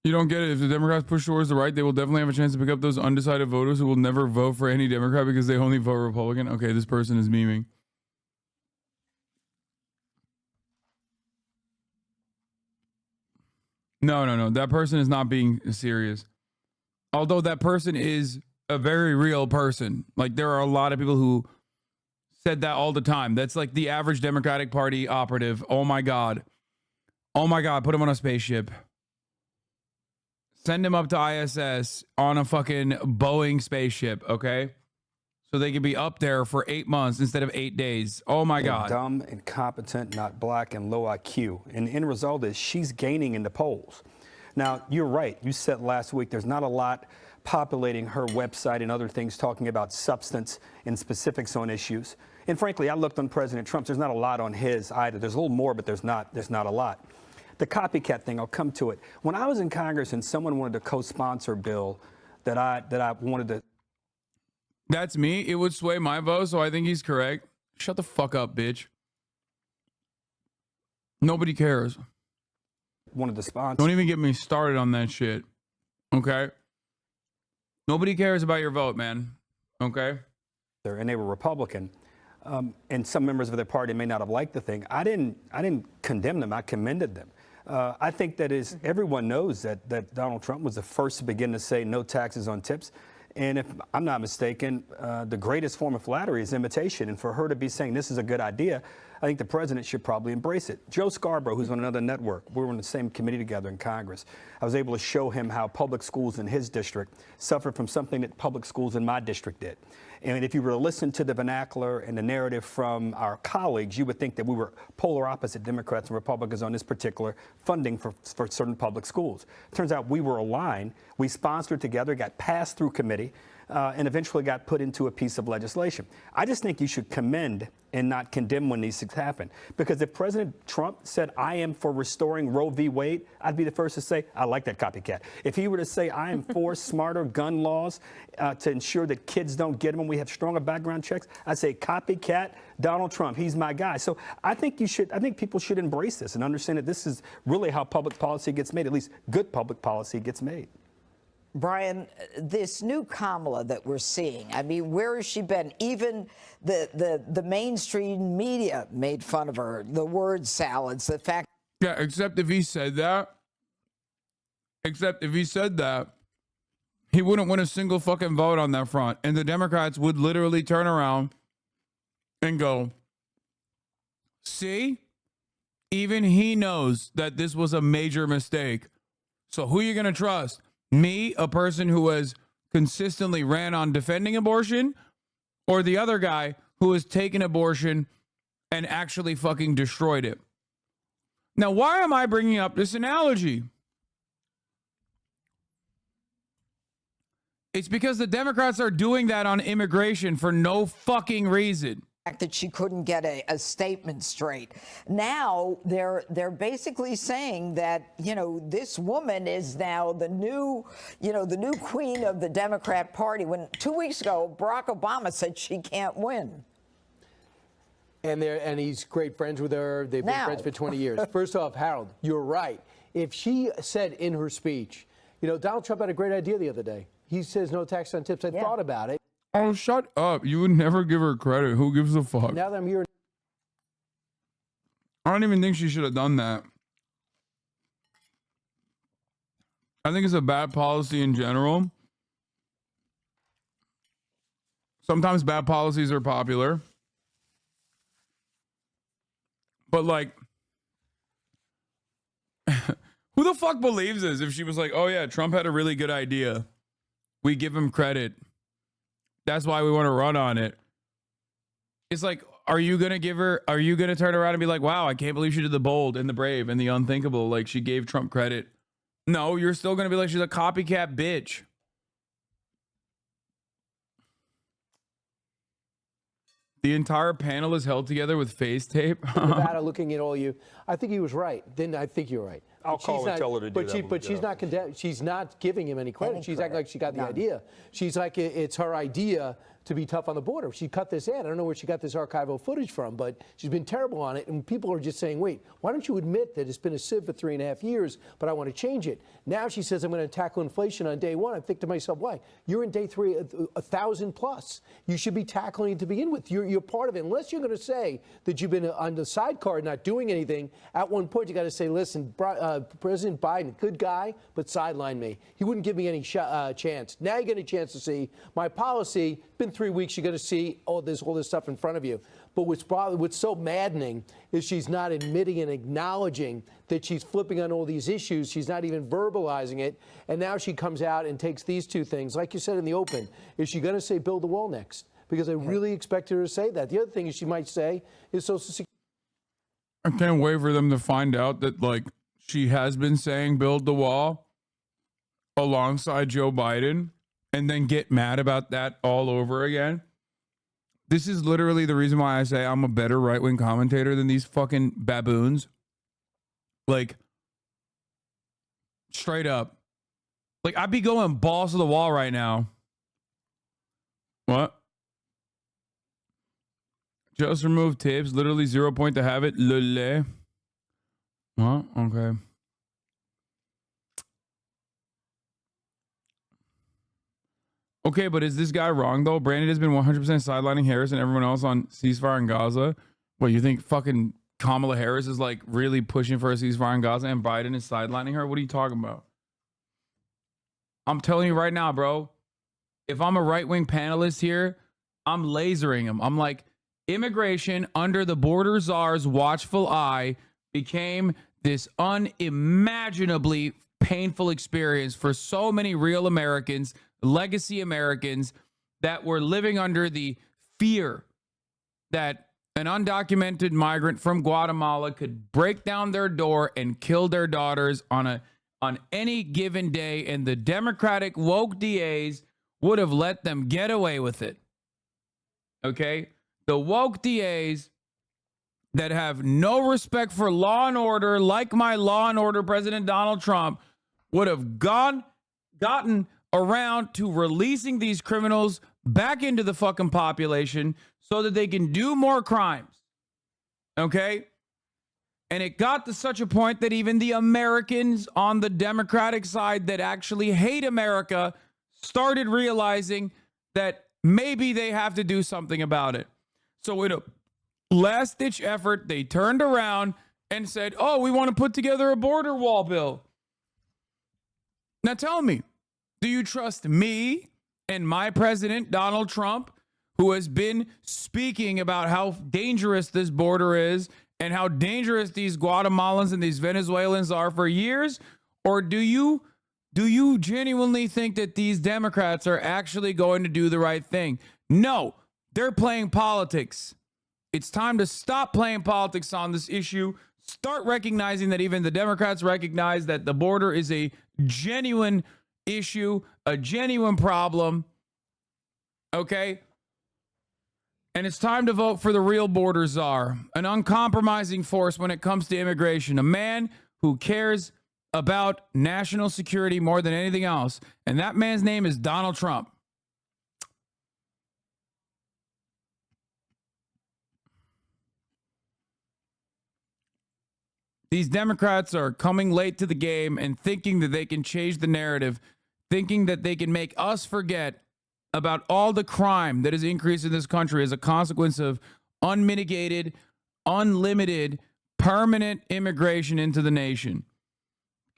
You don't get it. If the Democrats push towards the right, they will definitely have a chance to pick up those undecided voters who will never vote for any Democrat because they only vote Republican. Okay, this person is memeing. No. That person is not being serious. Although that person is a very real person. Like, there are a lot of people who said that all the time. That's like the average Democratic Party operative. Oh my God. Oh my God. Put him on a spaceship. Send him up to ISS on a fucking Boeing spaceship, okay? So they can be up there for 8 months instead of 8 days. Oh my God. Dumb, incompetent, not black, and low IQ. And the end result is she's gaining in the polls. Now, you're right. You said last week there's not a lot populating her website and other things talking about substance and specifics on issues. And frankly, I looked on President Trump. There's not a lot on his either. There's a little more, but there's not a lot. The copycat thing, I'll come to it. When I was in Congress and someone wanted to co-sponsor a bill that I wanted to... That's me. It would sway my vote, so I think he's correct. Shut the fuck up, bitch. Nobody cares. Wanted to sponsor... Don't even get me started on that shit. Okay? Nobody cares about your vote, man. Okay? And they were Republican. And some members of their party may not have liked the thing. I didn't condemn them. I commended them. I think that everyone knows that Donald Trump was the first to begin to say no taxes on tips. And if I'm not mistaken, the greatest form of flattery is imitation. And for her to be saying this is a good idea, I think the president should probably embrace it. Joe Scarborough, who's on another network, we were on the same committee together in Congress. I was able to show him how public schools in his district suffered from something that public schools in my district did. And if you were to listen to the vernacular and the narrative from our colleagues, you would think that we were polar opposite, Democrats and Republicans, on this particular funding for certain public schools. Turns out we were aligned. We sponsored together, got passed through committee, and eventually got put into a piece of legislation. I just think you should commend and not condemn when these things happen. Because if President Trump said, I am for restoring Roe v. Wade, I'd be the first to say, I like that copycat. If he were to say, I am for smarter gun laws to ensure that kids don't get them when we have stronger background checks, I'd say, copycat Donald Trump. He's my guy. So I think people should embrace this and understand that this is really how public policy gets made, at least good public policy gets made. Brian, this new Kamala that we're seeing, I mean, where has she been? Even the mainstream media made fun of her, the word salads, the fact. Yeah, except if he said that, he wouldn't win a single fucking vote on that front. And the Democrats would literally turn around and go, see, even he knows that this was a major mistake. So who are you going to trust? Me, a person who has consistently ran on defending abortion, or the other guy who has taken abortion and actually fucking destroyed it? Now, why am I bringing up this analogy? It's because the Democrats are doing that on immigration for no fucking reason. That she couldn't get a statement straight. Now they're basically saying that, you know, this woman is now the new queen of the Democrat Party, when 2 weeks ago Barack Obama said she can't win. And he's great friends with her. They've been friends for 20 years. First off, Harold, you're right. If she said in her speech, you know, Donald Trump had a great idea the other day. He says no tax on tips. I thought about it. Oh, shut up. You would never give her credit. Who gives a fuck? Now that I'm here. I don't even think she should have done that. I think it's a bad policy in general. Sometimes bad policies are popular. But like, who the fuck believes this? If she was like, oh yeah, Trump had a really good idea, we give him credit. That's why we want to run on it. It's like, are you going to turn around and be like, wow, I can't believe she did the bold and the brave and the unthinkable. Like she gave Trump credit. No, you're still going to be like, she's a copycat bitch. The entire panel is held together with face tape. Nevada looking at all you. I think he was right. Then I think you're right. I'll call and tell her to do that. But she's not condemned. She's not giving him any credit. She's acting like she got the idea. She's like, it's her idea to be tough on the border. She cut this ad. I don't know where she got this archival footage from, but she's been terrible on it. And people are just saying, wait, why don't you admit that it's been a sieve for 3.5 years, but I want to change it? Now she says, I'm going to tackle inflation on day one. I think to myself, why? You're in day three, 1,000 plus. You should be tackling it to begin with. You're part of it. Unless you're going to say that you've been on the sidecar not doing anything, at one point you got to say, listen, President Biden, good guy, but sideline me. He wouldn't give me any chance. Now you get a chance to see my policy. Been 3 weeks, you're going to see all this stuff in front of you. But what's so maddening is she's not admitting and acknowledging that she's flipping on all these issues. She's not even verbalizing it. And now she comes out and takes these two things. Like you said in the open, is she going to say build the wall next? Because I really expect her to say that. The other thing she might say is Social Security. I can't wait for them to find out that, like, she has been saying build the wall alongside Joe Biden and then get mad about that all over again. This is literally the reason why I say I'm a better right-wing commentator than these fucking baboons. Like, straight up. Like, I'd be going balls to the wall right now. What? Just remove tips. Literally 0 point to have it. Lule. What? Okay. Okay, but is this guy wrong, though? Brandon has been 100% sidelining Harris and everyone else on ceasefire in Gaza. What, you think fucking Kamala Harris is, like, really pushing for a ceasefire in Gaza and Biden is sidelining her? What are you talking about? I'm telling you right now, bro. if I'm a right-wing panelist here, I'm lasering them. I'm like, immigration under the border czar's watchful eye became this unimaginably painful experience for so many real Americans, legacy Americans, that were living under the fear that an undocumented migrant from Guatemala could break down their door and kill their daughters on any given day, and the Democratic woke DAs would have let them get away with it. Okay? The woke DAs that have no respect for law and order, like my law and order President Donald Trump, would have gotten around to releasing these criminals back into the fucking population so that they can do more crimes. Okay? And it got to such a point that even the Americans on the Democratic side that actually hate America started realizing that maybe they have to do something about it. So in a last-ditch effort, they turned around and said, oh, we want to put together a border wall bill. Now tell me, do you trust me and my president, Donald Trump, who has been speaking about how dangerous this border is and how dangerous these Guatemalans and these Venezuelans are for years? Or do you genuinely think that these Democrats are actually going to do the right thing? No, they're playing politics. It's time to stop playing politics on this issue. Start recognizing that even the Democrats recognize that the border is a genuine issue, a genuine problem. Okay? And it's time to vote for the real border czar, an uncompromising force when it comes to immigration, a man who cares about national security more than anything else. And that man's name is Donald Trump. These Democrats are coming late to the game and thinking that they can change the narrative, thinking that they can make us forget about all the crime that has increased in this country as a consequence of unmitigated, unlimited, permanent immigration into the nation.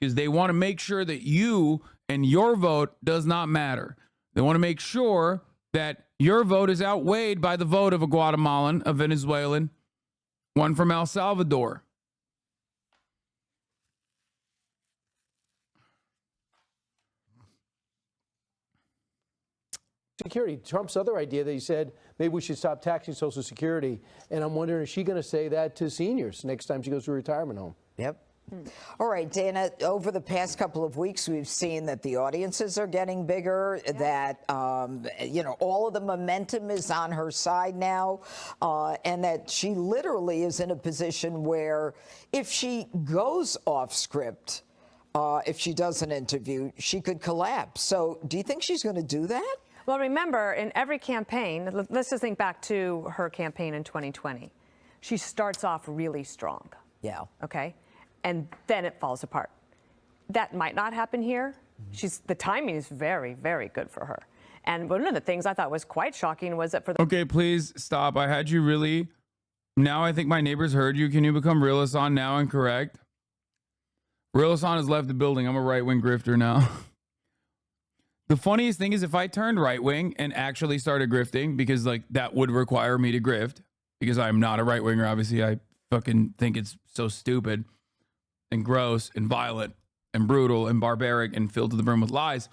Because they want to make sure that you and your vote does not matter. They want to make sure that your vote is outweighed by the vote of a Guatemalan, a Venezuelan, one from El Salvador. Security. Trump's other idea that he said maybe we should stop taxing Social Security. And I'm wondering, is she going to say that to seniors next time she goes to a retirement home? Yep. All right, Dana, over the past couple of weeks, we've seen that the audiences are getting bigger, that, all of the momentum is on her side now, and that she literally is in a position where if she goes off script, if she does an interview, she could collapse. So do you think she's going to do that? Well, remember, in every campaign, let's just think back to her campaign in 2020. She starts off really strong. Yeah. Okay? And then it falls apart. That might not happen here. The timing is very, very good for her. And one of the things I thought was quite shocking was that for the... Okay, please stop. I had you really... Now I think my neighbors heard you. Can you become Real Hasan now and correct? Real Hasan has left the building. I'm a right-wing grifter now. The funniest thing is if I turned right-wing and actually started grifting, because that would require me to grift, because I'm not a right-winger, obviously. I fucking think it's so stupid and gross and violent and brutal and barbaric and filled to the brim with lies.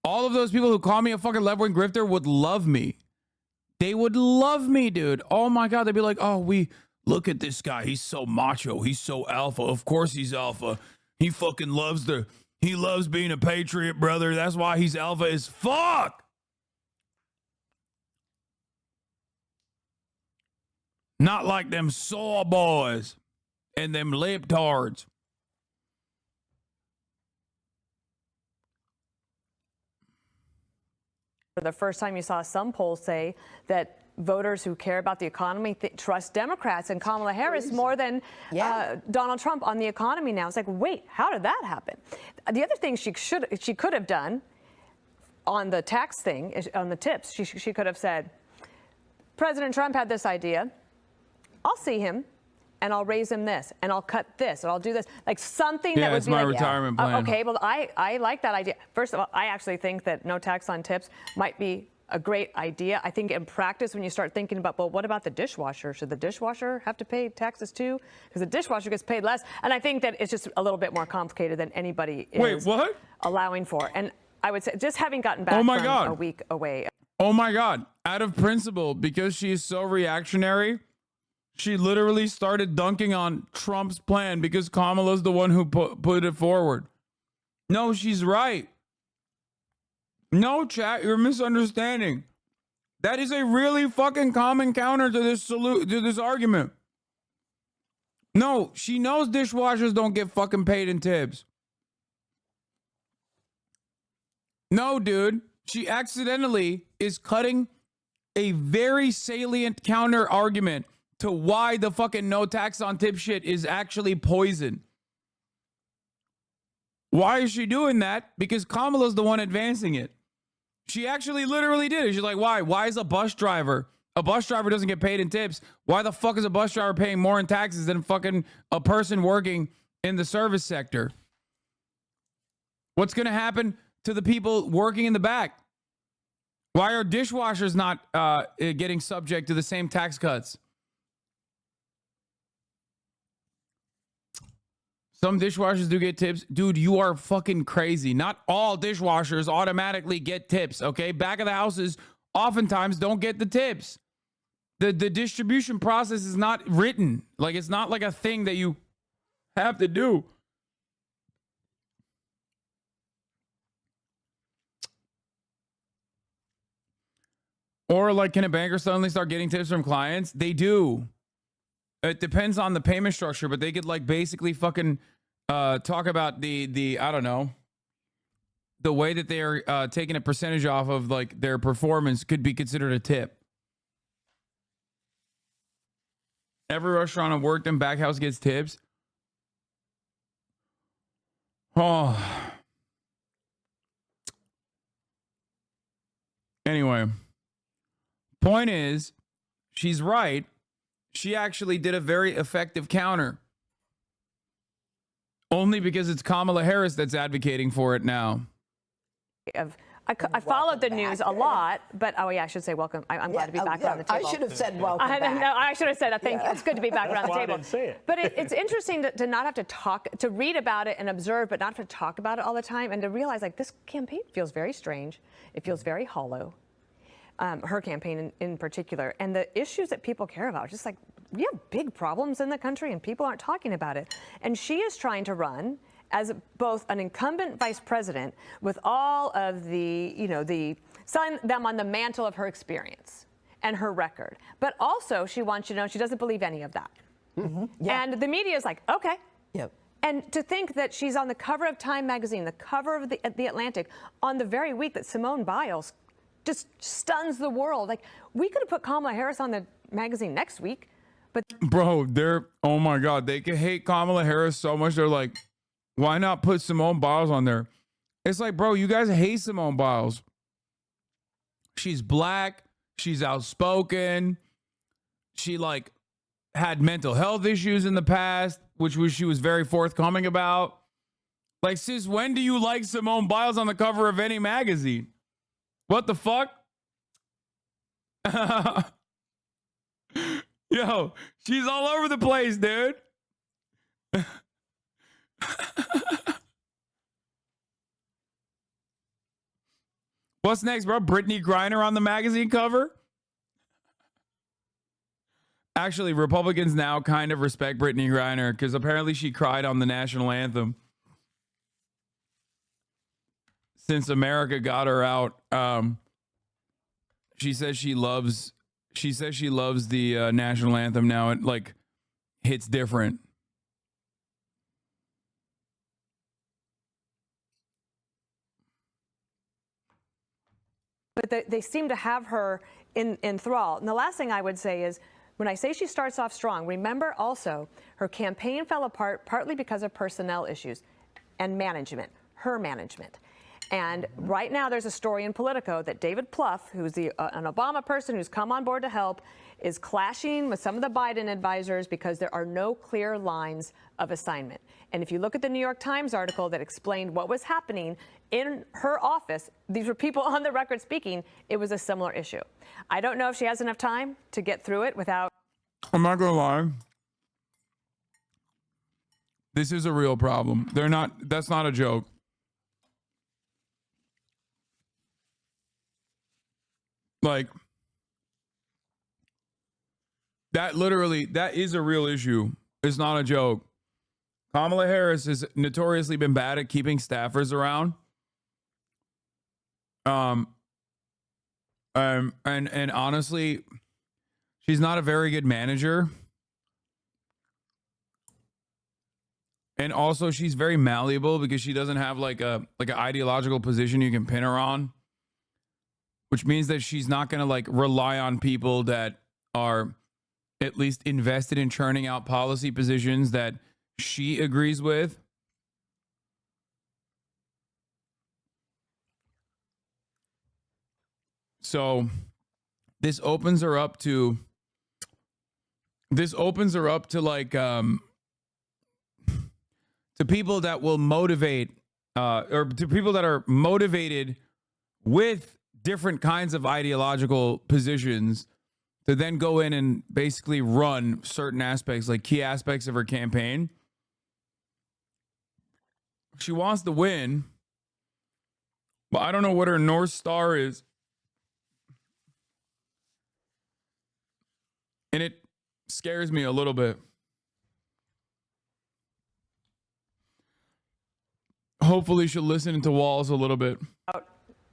All of those people who call me a fucking left-wing grifter would love me. They would love me, dude. Oh my God. They'd be like, oh, look at this guy. He's so macho. He's so alpha. Of course he's alpha. He fucking loves being a patriot, brother. That's why he's alpha as fuck. Not like them soy boys and them libtards. For the first time, you saw some polls say that voters who care about the economy trust Democrats and Kamala Harris more than Donald Trump on the economy now. It's like, wait, how did that happen? The other thing she could have done on the tax thing, on the tips, she could have said, President Trump had this idea. I'll see him and I'll raise them this, and I'll cut this, and I'll do this. Like something Yeah, that would it's be my like, retirement plan. Okay, well, I like that idea. First of all, I actually think that no tax on tips might be a great idea. I think in practice, when you start thinking about, well, what about the dishwasher? Should the dishwasher have to pay taxes too? Because the dishwasher gets paid less. And I think that it's just a little bit more complicated than anybody is allowing for. And I would say, just having gotten back from a week away. Oh my God. Out of principle, because she is so reactionary, she literally started dunking on Trump's plan because Kamala's the one who put it forward. No, she's right. No, chat, you're misunderstanding. That is a really fucking common counter to this argument. No, she knows dishwashers don't get fucking paid in tips. No, dude. She accidentally is cutting a very salient counter argument to why the fucking no tax on tip shit is actually poison. Why is she doing that? Because Kamala's the one advancing it. She actually literally did it. She's like, why? Why is a bus driver doesn't get paid in tips? Why the fuck is a bus driver paying more in taxes than fucking a person working in the service sector? What's going to happen to the people working in the back? Why are dishwashers not getting subject to the same tax cuts? Some dishwashers do get tips. Dude, you are fucking crazy. Not all dishwashers automatically get tips, okay? Back of the houses oftentimes don't get the tips. The distribution process is not written. Like, it's not like a thing that you have to do. Or like, can a banker suddenly start getting tips from clients? They do. It depends on the payment structure, but they could like basically fucking talk about the I don't know, the way that they are taking a percentage off of like their performance could be considered a tip. Every restaurant I've worked in, back house gets tips. Oh. Anyway, point is, she's right. She actually did a very effective counter. Only because it's Kamala Harris that's advocating for it now. I followed the news a lot, but I should say welcome. I'm glad to be back around the table. I should have said welcome back. No, I should have said that. Thank you. It's good to be back around the table. I didn't say it. But it's interesting to not have to talk, to read about it and observe, but not to talk about it all the time, and to realize like this campaign feels very strange. It feels very hollow. Her campaign in particular, and the issues that people care about, just like we have big problems in the country and people aren't talking about it. And she is trying to run as both an incumbent vice president with all of the, selling them on the mantle of her experience and her record. But also she wants you to know she doesn't believe any of that. Mm-hmm. Yeah. And the media is like, okay. Yep. And to think that she's on the cover of Time magazine, the cover of the Atlantic, on the very week that Simone Biles just stuns the world. Like, we could have put Kamala Harris on the magazine next week, but bro, oh my God, they can hate Kamala Harris so much. They're like, why not put Simone Biles on there? It's like, bro, you guys hate Simone Biles. She's black. She's outspoken. She like had mental health issues in the past, which she was very forthcoming about. Like, sis, when do you like Simone Biles on the cover of any magazine? What the fuck? Yo, she's all over the place, dude. What's next, bro? Brittany Griner on the magazine cover? Actually, Republicans now kind of respect Brittany Griner because apparently she cried on the national anthem. Since America got her out, she says she loves the national anthem now. It like hits different. But they seem to have her in thrall. And the last thing I would say is, when I say she starts off strong, remember also her campaign fell apart partly because of personnel issues and management, her management. And right now there's a story in Politico that David Plouffe, who's an Obama person who's come on board to help, is clashing with some of the Biden advisors because there are no clear lines of assignment. And if you look at the New York Times article that explained what was happening in her office, these were people on the record speaking, it was a similar issue. I don't know if she has enough time to get through it without... I'm not gonna lie. This is a real problem. That's not a joke. Like, that is a real issue. It's not a joke. Kamala Harris has notoriously been bad at keeping staffers around. And honestly, she's not a very good manager. And also she's very malleable because she doesn't have like an ideological position you can pin her on, which means that she's not going to like rely on people that are at least invested in churning out policy positions that she agrees with. So this opens her up to like to people that will motivate or to people that are motivated with different kinds of ideological positions to then go in and basically run certain aspects, like key aspects of her campaign. She wants to win, but I don't know what her North Star is. And it scares me a little bit. Hopefully she'll listen to Walls a little bit.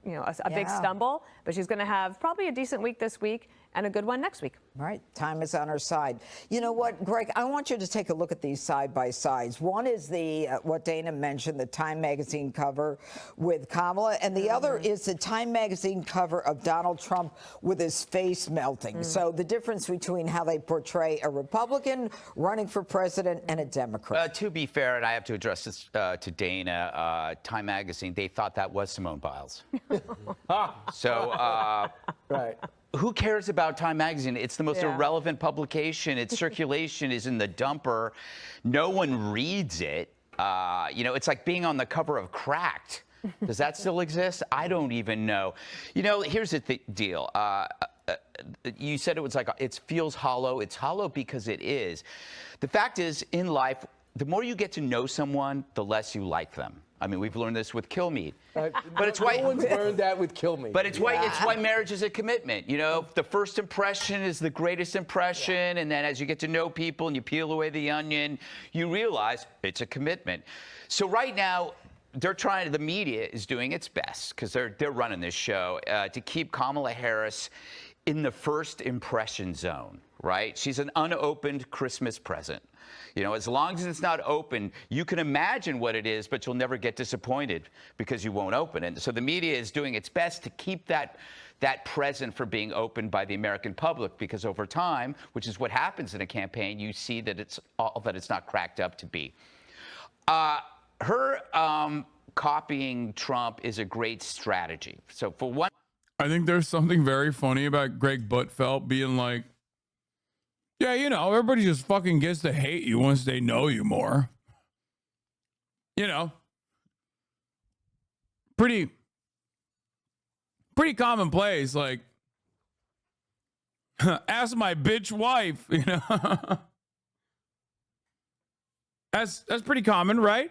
You know, a big stumble, but she's going to have probably a decent week this week and a good one next week. All right, time is on her side. You know what, Greg, I want you to take a look at these side by sides. One is the what Dana mentioned, the Time magazine cover with Kamala, and the other is the Time magazine cover of Donald Trump with his face melting. So the difference between how they portray a Republican running for president and a Democrat. To be fair, and I have to address this to Dana, Time magazine, they thought that was Simone Biles. So, right. Who cares about Time magazine? It's the most irrelevant publication. Its circulation is in the dumper. No one reads it. You know, it's like being on the cover of Cracked. Does that still exist? I don't even know. You know, here's the deal. You said it was like, it feels hollow. It's hollow because it is. The fact is, in life, the more you get to know someone, the less you like them. I mean, we've learned this with Kilmeade. But it's why no one's learned that with Kilmeade. But it's why marriage is a commitment. You know, the first impression is the greatest impression, and then as you get to know people and you peel away the onion, you realize it's a commitment. So right now, the media is doing its best because they're running this show to keep Kamala Harris in the first impression zone. Right? She's an unopened Christmas present. You know, as long as it's not open, you can imagine what it is, but you'll never get disappointed because you won't open it. So the media is doing its best to keep that present from being opened by the American public, because over time, which is what happens in a campaign, you see that it's all that it's not cracked up to be. Her copying Trump is a great strategy. So for one, I think there's something very funny about Greg Buttfeld being like, yeah, you know, everybody just fucking gets to hate you once they know you more. You know, pretty commonplace. Like, ask my bitch wife. You know, that's pretty common, right?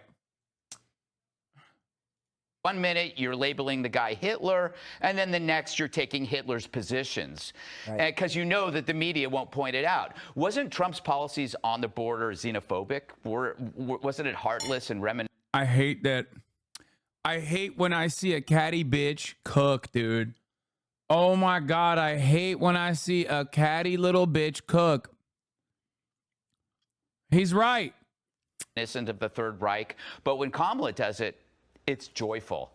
1 minute you're labeling the guy Hitler, and then the next you're taking Hitler's positions, because you know that the media won't point it out. Wasn't Trump's policies on the border xenophobic? Wasn't it heartless and reminiscent? I hate that. I hate when I see a catty bitch cook, dude. Oh my God, I hate when I see a catty little bitch cook. He's right. Innocent of the Third Reich, but when Kamala does it, it's joyful.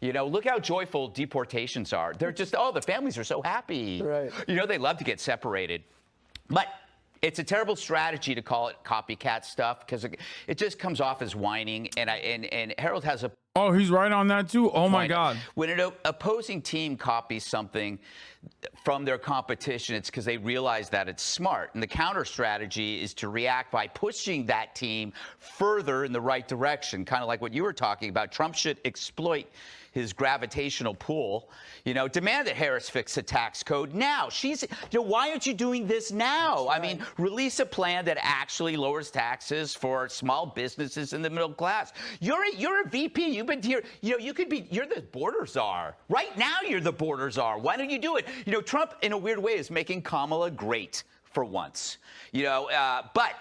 You know, look how joyful deportations are. They're just, oh, the families are so happy. Right. You know, they love to get separated. But it's a terrible strategy to call it copycat stuff, because it just comes off as whining. And Harold has a Oh, he's right on that too. Oh my God. When an opposing team copies something from their competition, it's because they realize that it's smart. And the counter strategy is to react by pushing that team further in the right direction, kind of like what you were talking about. Trump should exploit his gravitational pull, demand that Harris fix the tax code now. Why aren't you doing this now? I mean, release a plan that actually lowers taxes for small businesses and the middle class. You're a VP. You've been here. You're the border czar. Right now, you're the border czar. Why don't you do it? Trump, in a weird way, is making Kamala great for once. But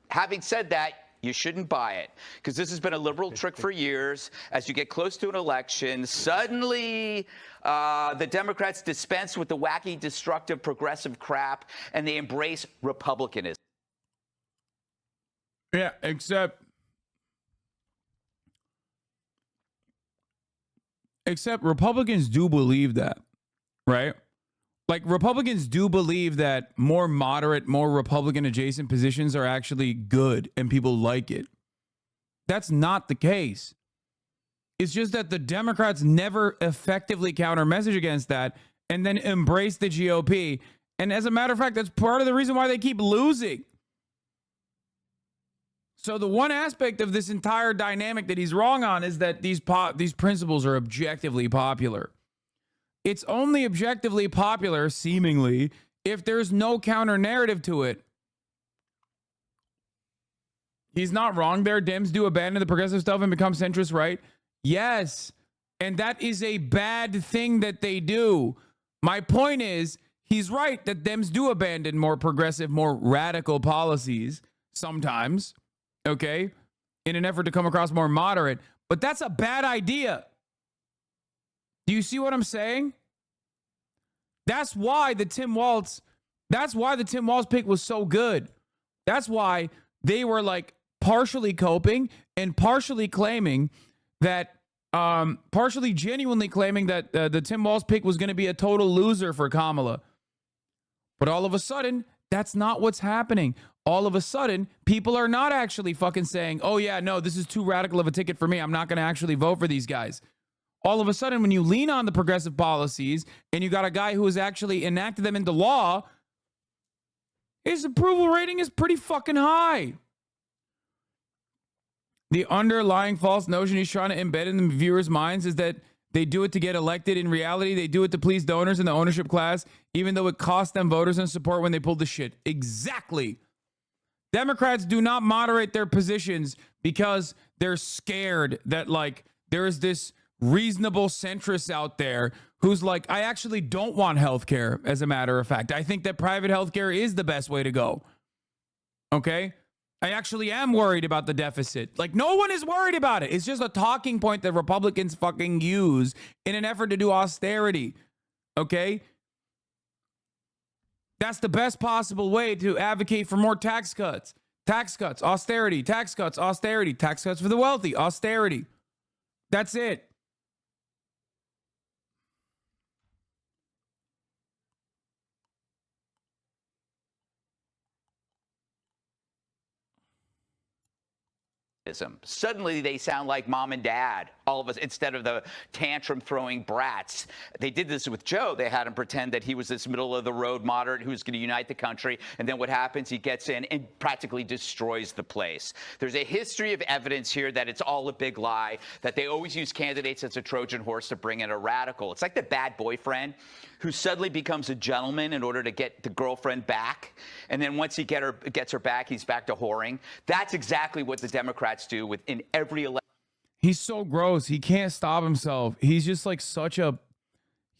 having said that, you shouldn't buy it, because this has been a liberal trick for years. As you get close to an election, suddenly the Democrats dispense with the wacky, destructive, progressive crap, and they embrace republicanism. Yeah, except Republicans do believe that, right? Like, Republicans do believe that more moderate, more Republican adjacent positions are actually good and people like it. That's not the case. It's just that the Democrats never effectively counter message against that and then embrace the GOP. And as a matter of fact, that's part of the reason why they keep losing. So the one aspect of this entire dynamic that he's wrong on is that these principles are objectively popular. It's only objectively popular, seemingly, if there's no counter narrative to it. He's not wrong there. Dems do abandon the progressive stuff and become centrist, right? Yes. And that is a bad thing that they do. My point is, he's right that Dems do abandon more progressive, more radical policies sometimes, okay, in an effort to come across more moderate. But that's a bad idea. Do you see what I'm saying? That's why the Tim Walz pick was so good. That's why they were like partially coping and partially claiming that, partially genuinely claiming that the Tim Walz pick was going to be a total loser for Kamala. But all of a sudden, that's not what's happening. All of a sudden, people are not actually fucking saying, oh yeah, no, this is too radical of a ticket for me. I'm not going to actually vote for these guys. All of a sudden, when you lean on the progressive policies and you got a guy who has actually enacted them into law, his approval rating is pretty fucking high. The underlying false notion he's trying to embed in the viewers' minds is that they do it to get elected. In reality, they do it to please donors in the ownership class, even though it costs them voters and support when they pull the shit. Exactly. Democrats do not moderate their positions because they're scared that, like, there is this reasonable centrist out there who's like, I actually don't want healthcare, as a matter of fact. I think that private healthcare is the best way to go. Okay? I actually am worried about the deficit. Like, no one is worried about it. It's just a talking point that Republicans fucking use in an effort to do austerity. Okay? That's the best possible way to advocate for more tax cuts. Tax cuts, austerity, tax cuts, austerity, tax cuts for the wealthy, austerity. That's it. Suddenly they sound like mom and dad, all of us, instead of the tantrum throwing brats. They did this with Joe. They had him pretend that he was this middle of the road moderate who's going to unite the country. And then what happens? He gets in and practically destroys the place. There's a history of evidence here that it's all a big lie, that they always use candidates as a Trojan horse to bring in a radical. It's like the bad boyfriend who suddenly becomes a gentleman in order to get the girlfriend back. And then once he gets her back, he's back to whoring. That's exactly what the Democrats do within every election. He's so gross. He can't stop himself. He's just like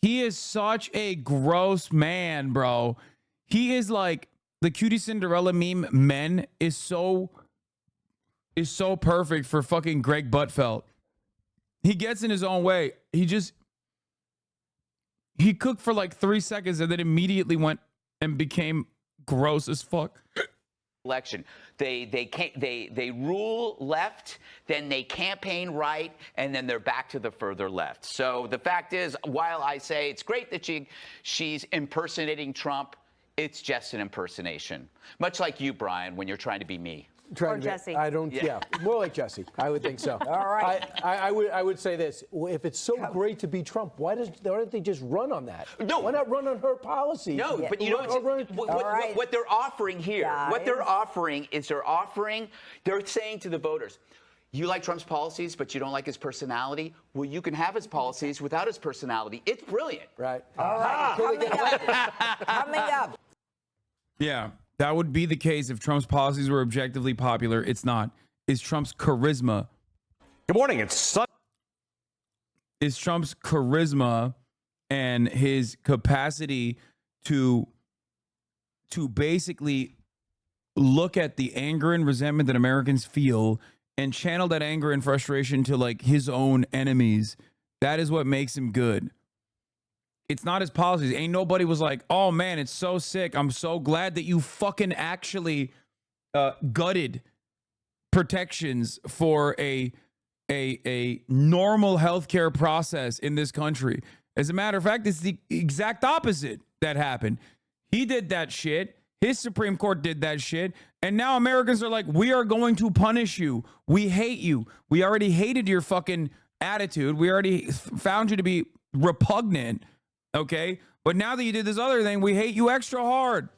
he is such a gross man, bro. He is like the Cutie Cinderella meme men is so perfect for fucking Greg Buttfeld. He gets in his own way. He cooked for like 3 seconds and then immediately went and became gross as fuck. Election. They rule left, then they campaign right, and then they're back to the further left. So the fact is, while I say it's great that she's impersonating Trump, it's just an impersonation. Much like you, Brian, when you're trying to be me. trying or to Jesse? I don't. Yeah. More like Jesse. I would think so. All right. I would say this: if it's so great to be Trump, why don't they just run on that? No. Why not run on her policy? No, but you know what they're offering here? What they're offering is they're saying to the voters, you like Trump's policies, but you don't like his personality? Well, you can have his policies without his personality. It's brilliant. Right. All right. Coming up. Yeah, that would be the case if Trump's policies were objectively popular. It's not. Is Trump's charisma? Good morning. It's Is Trump's charisma and his capacity to basically look at the anger and resentment that Americans feel and channel that anger and frustration to like his own enemies. That is what makes him good. It's not his policies. Ain't nobody was like, oh man, it's so sick. I'm so glad that you fucking actually gutted protections for a normal healthcare process in this country. As a matter of fact, it's the exact opposite that happened. He did that shit. His Supreme Court did that shit. And now Americans are like, we are going to punish you. We hate you. We already hated your fucking attitude. We already found you to be repugnant. Okay. But now that you did this other thing, we hate you extra hard.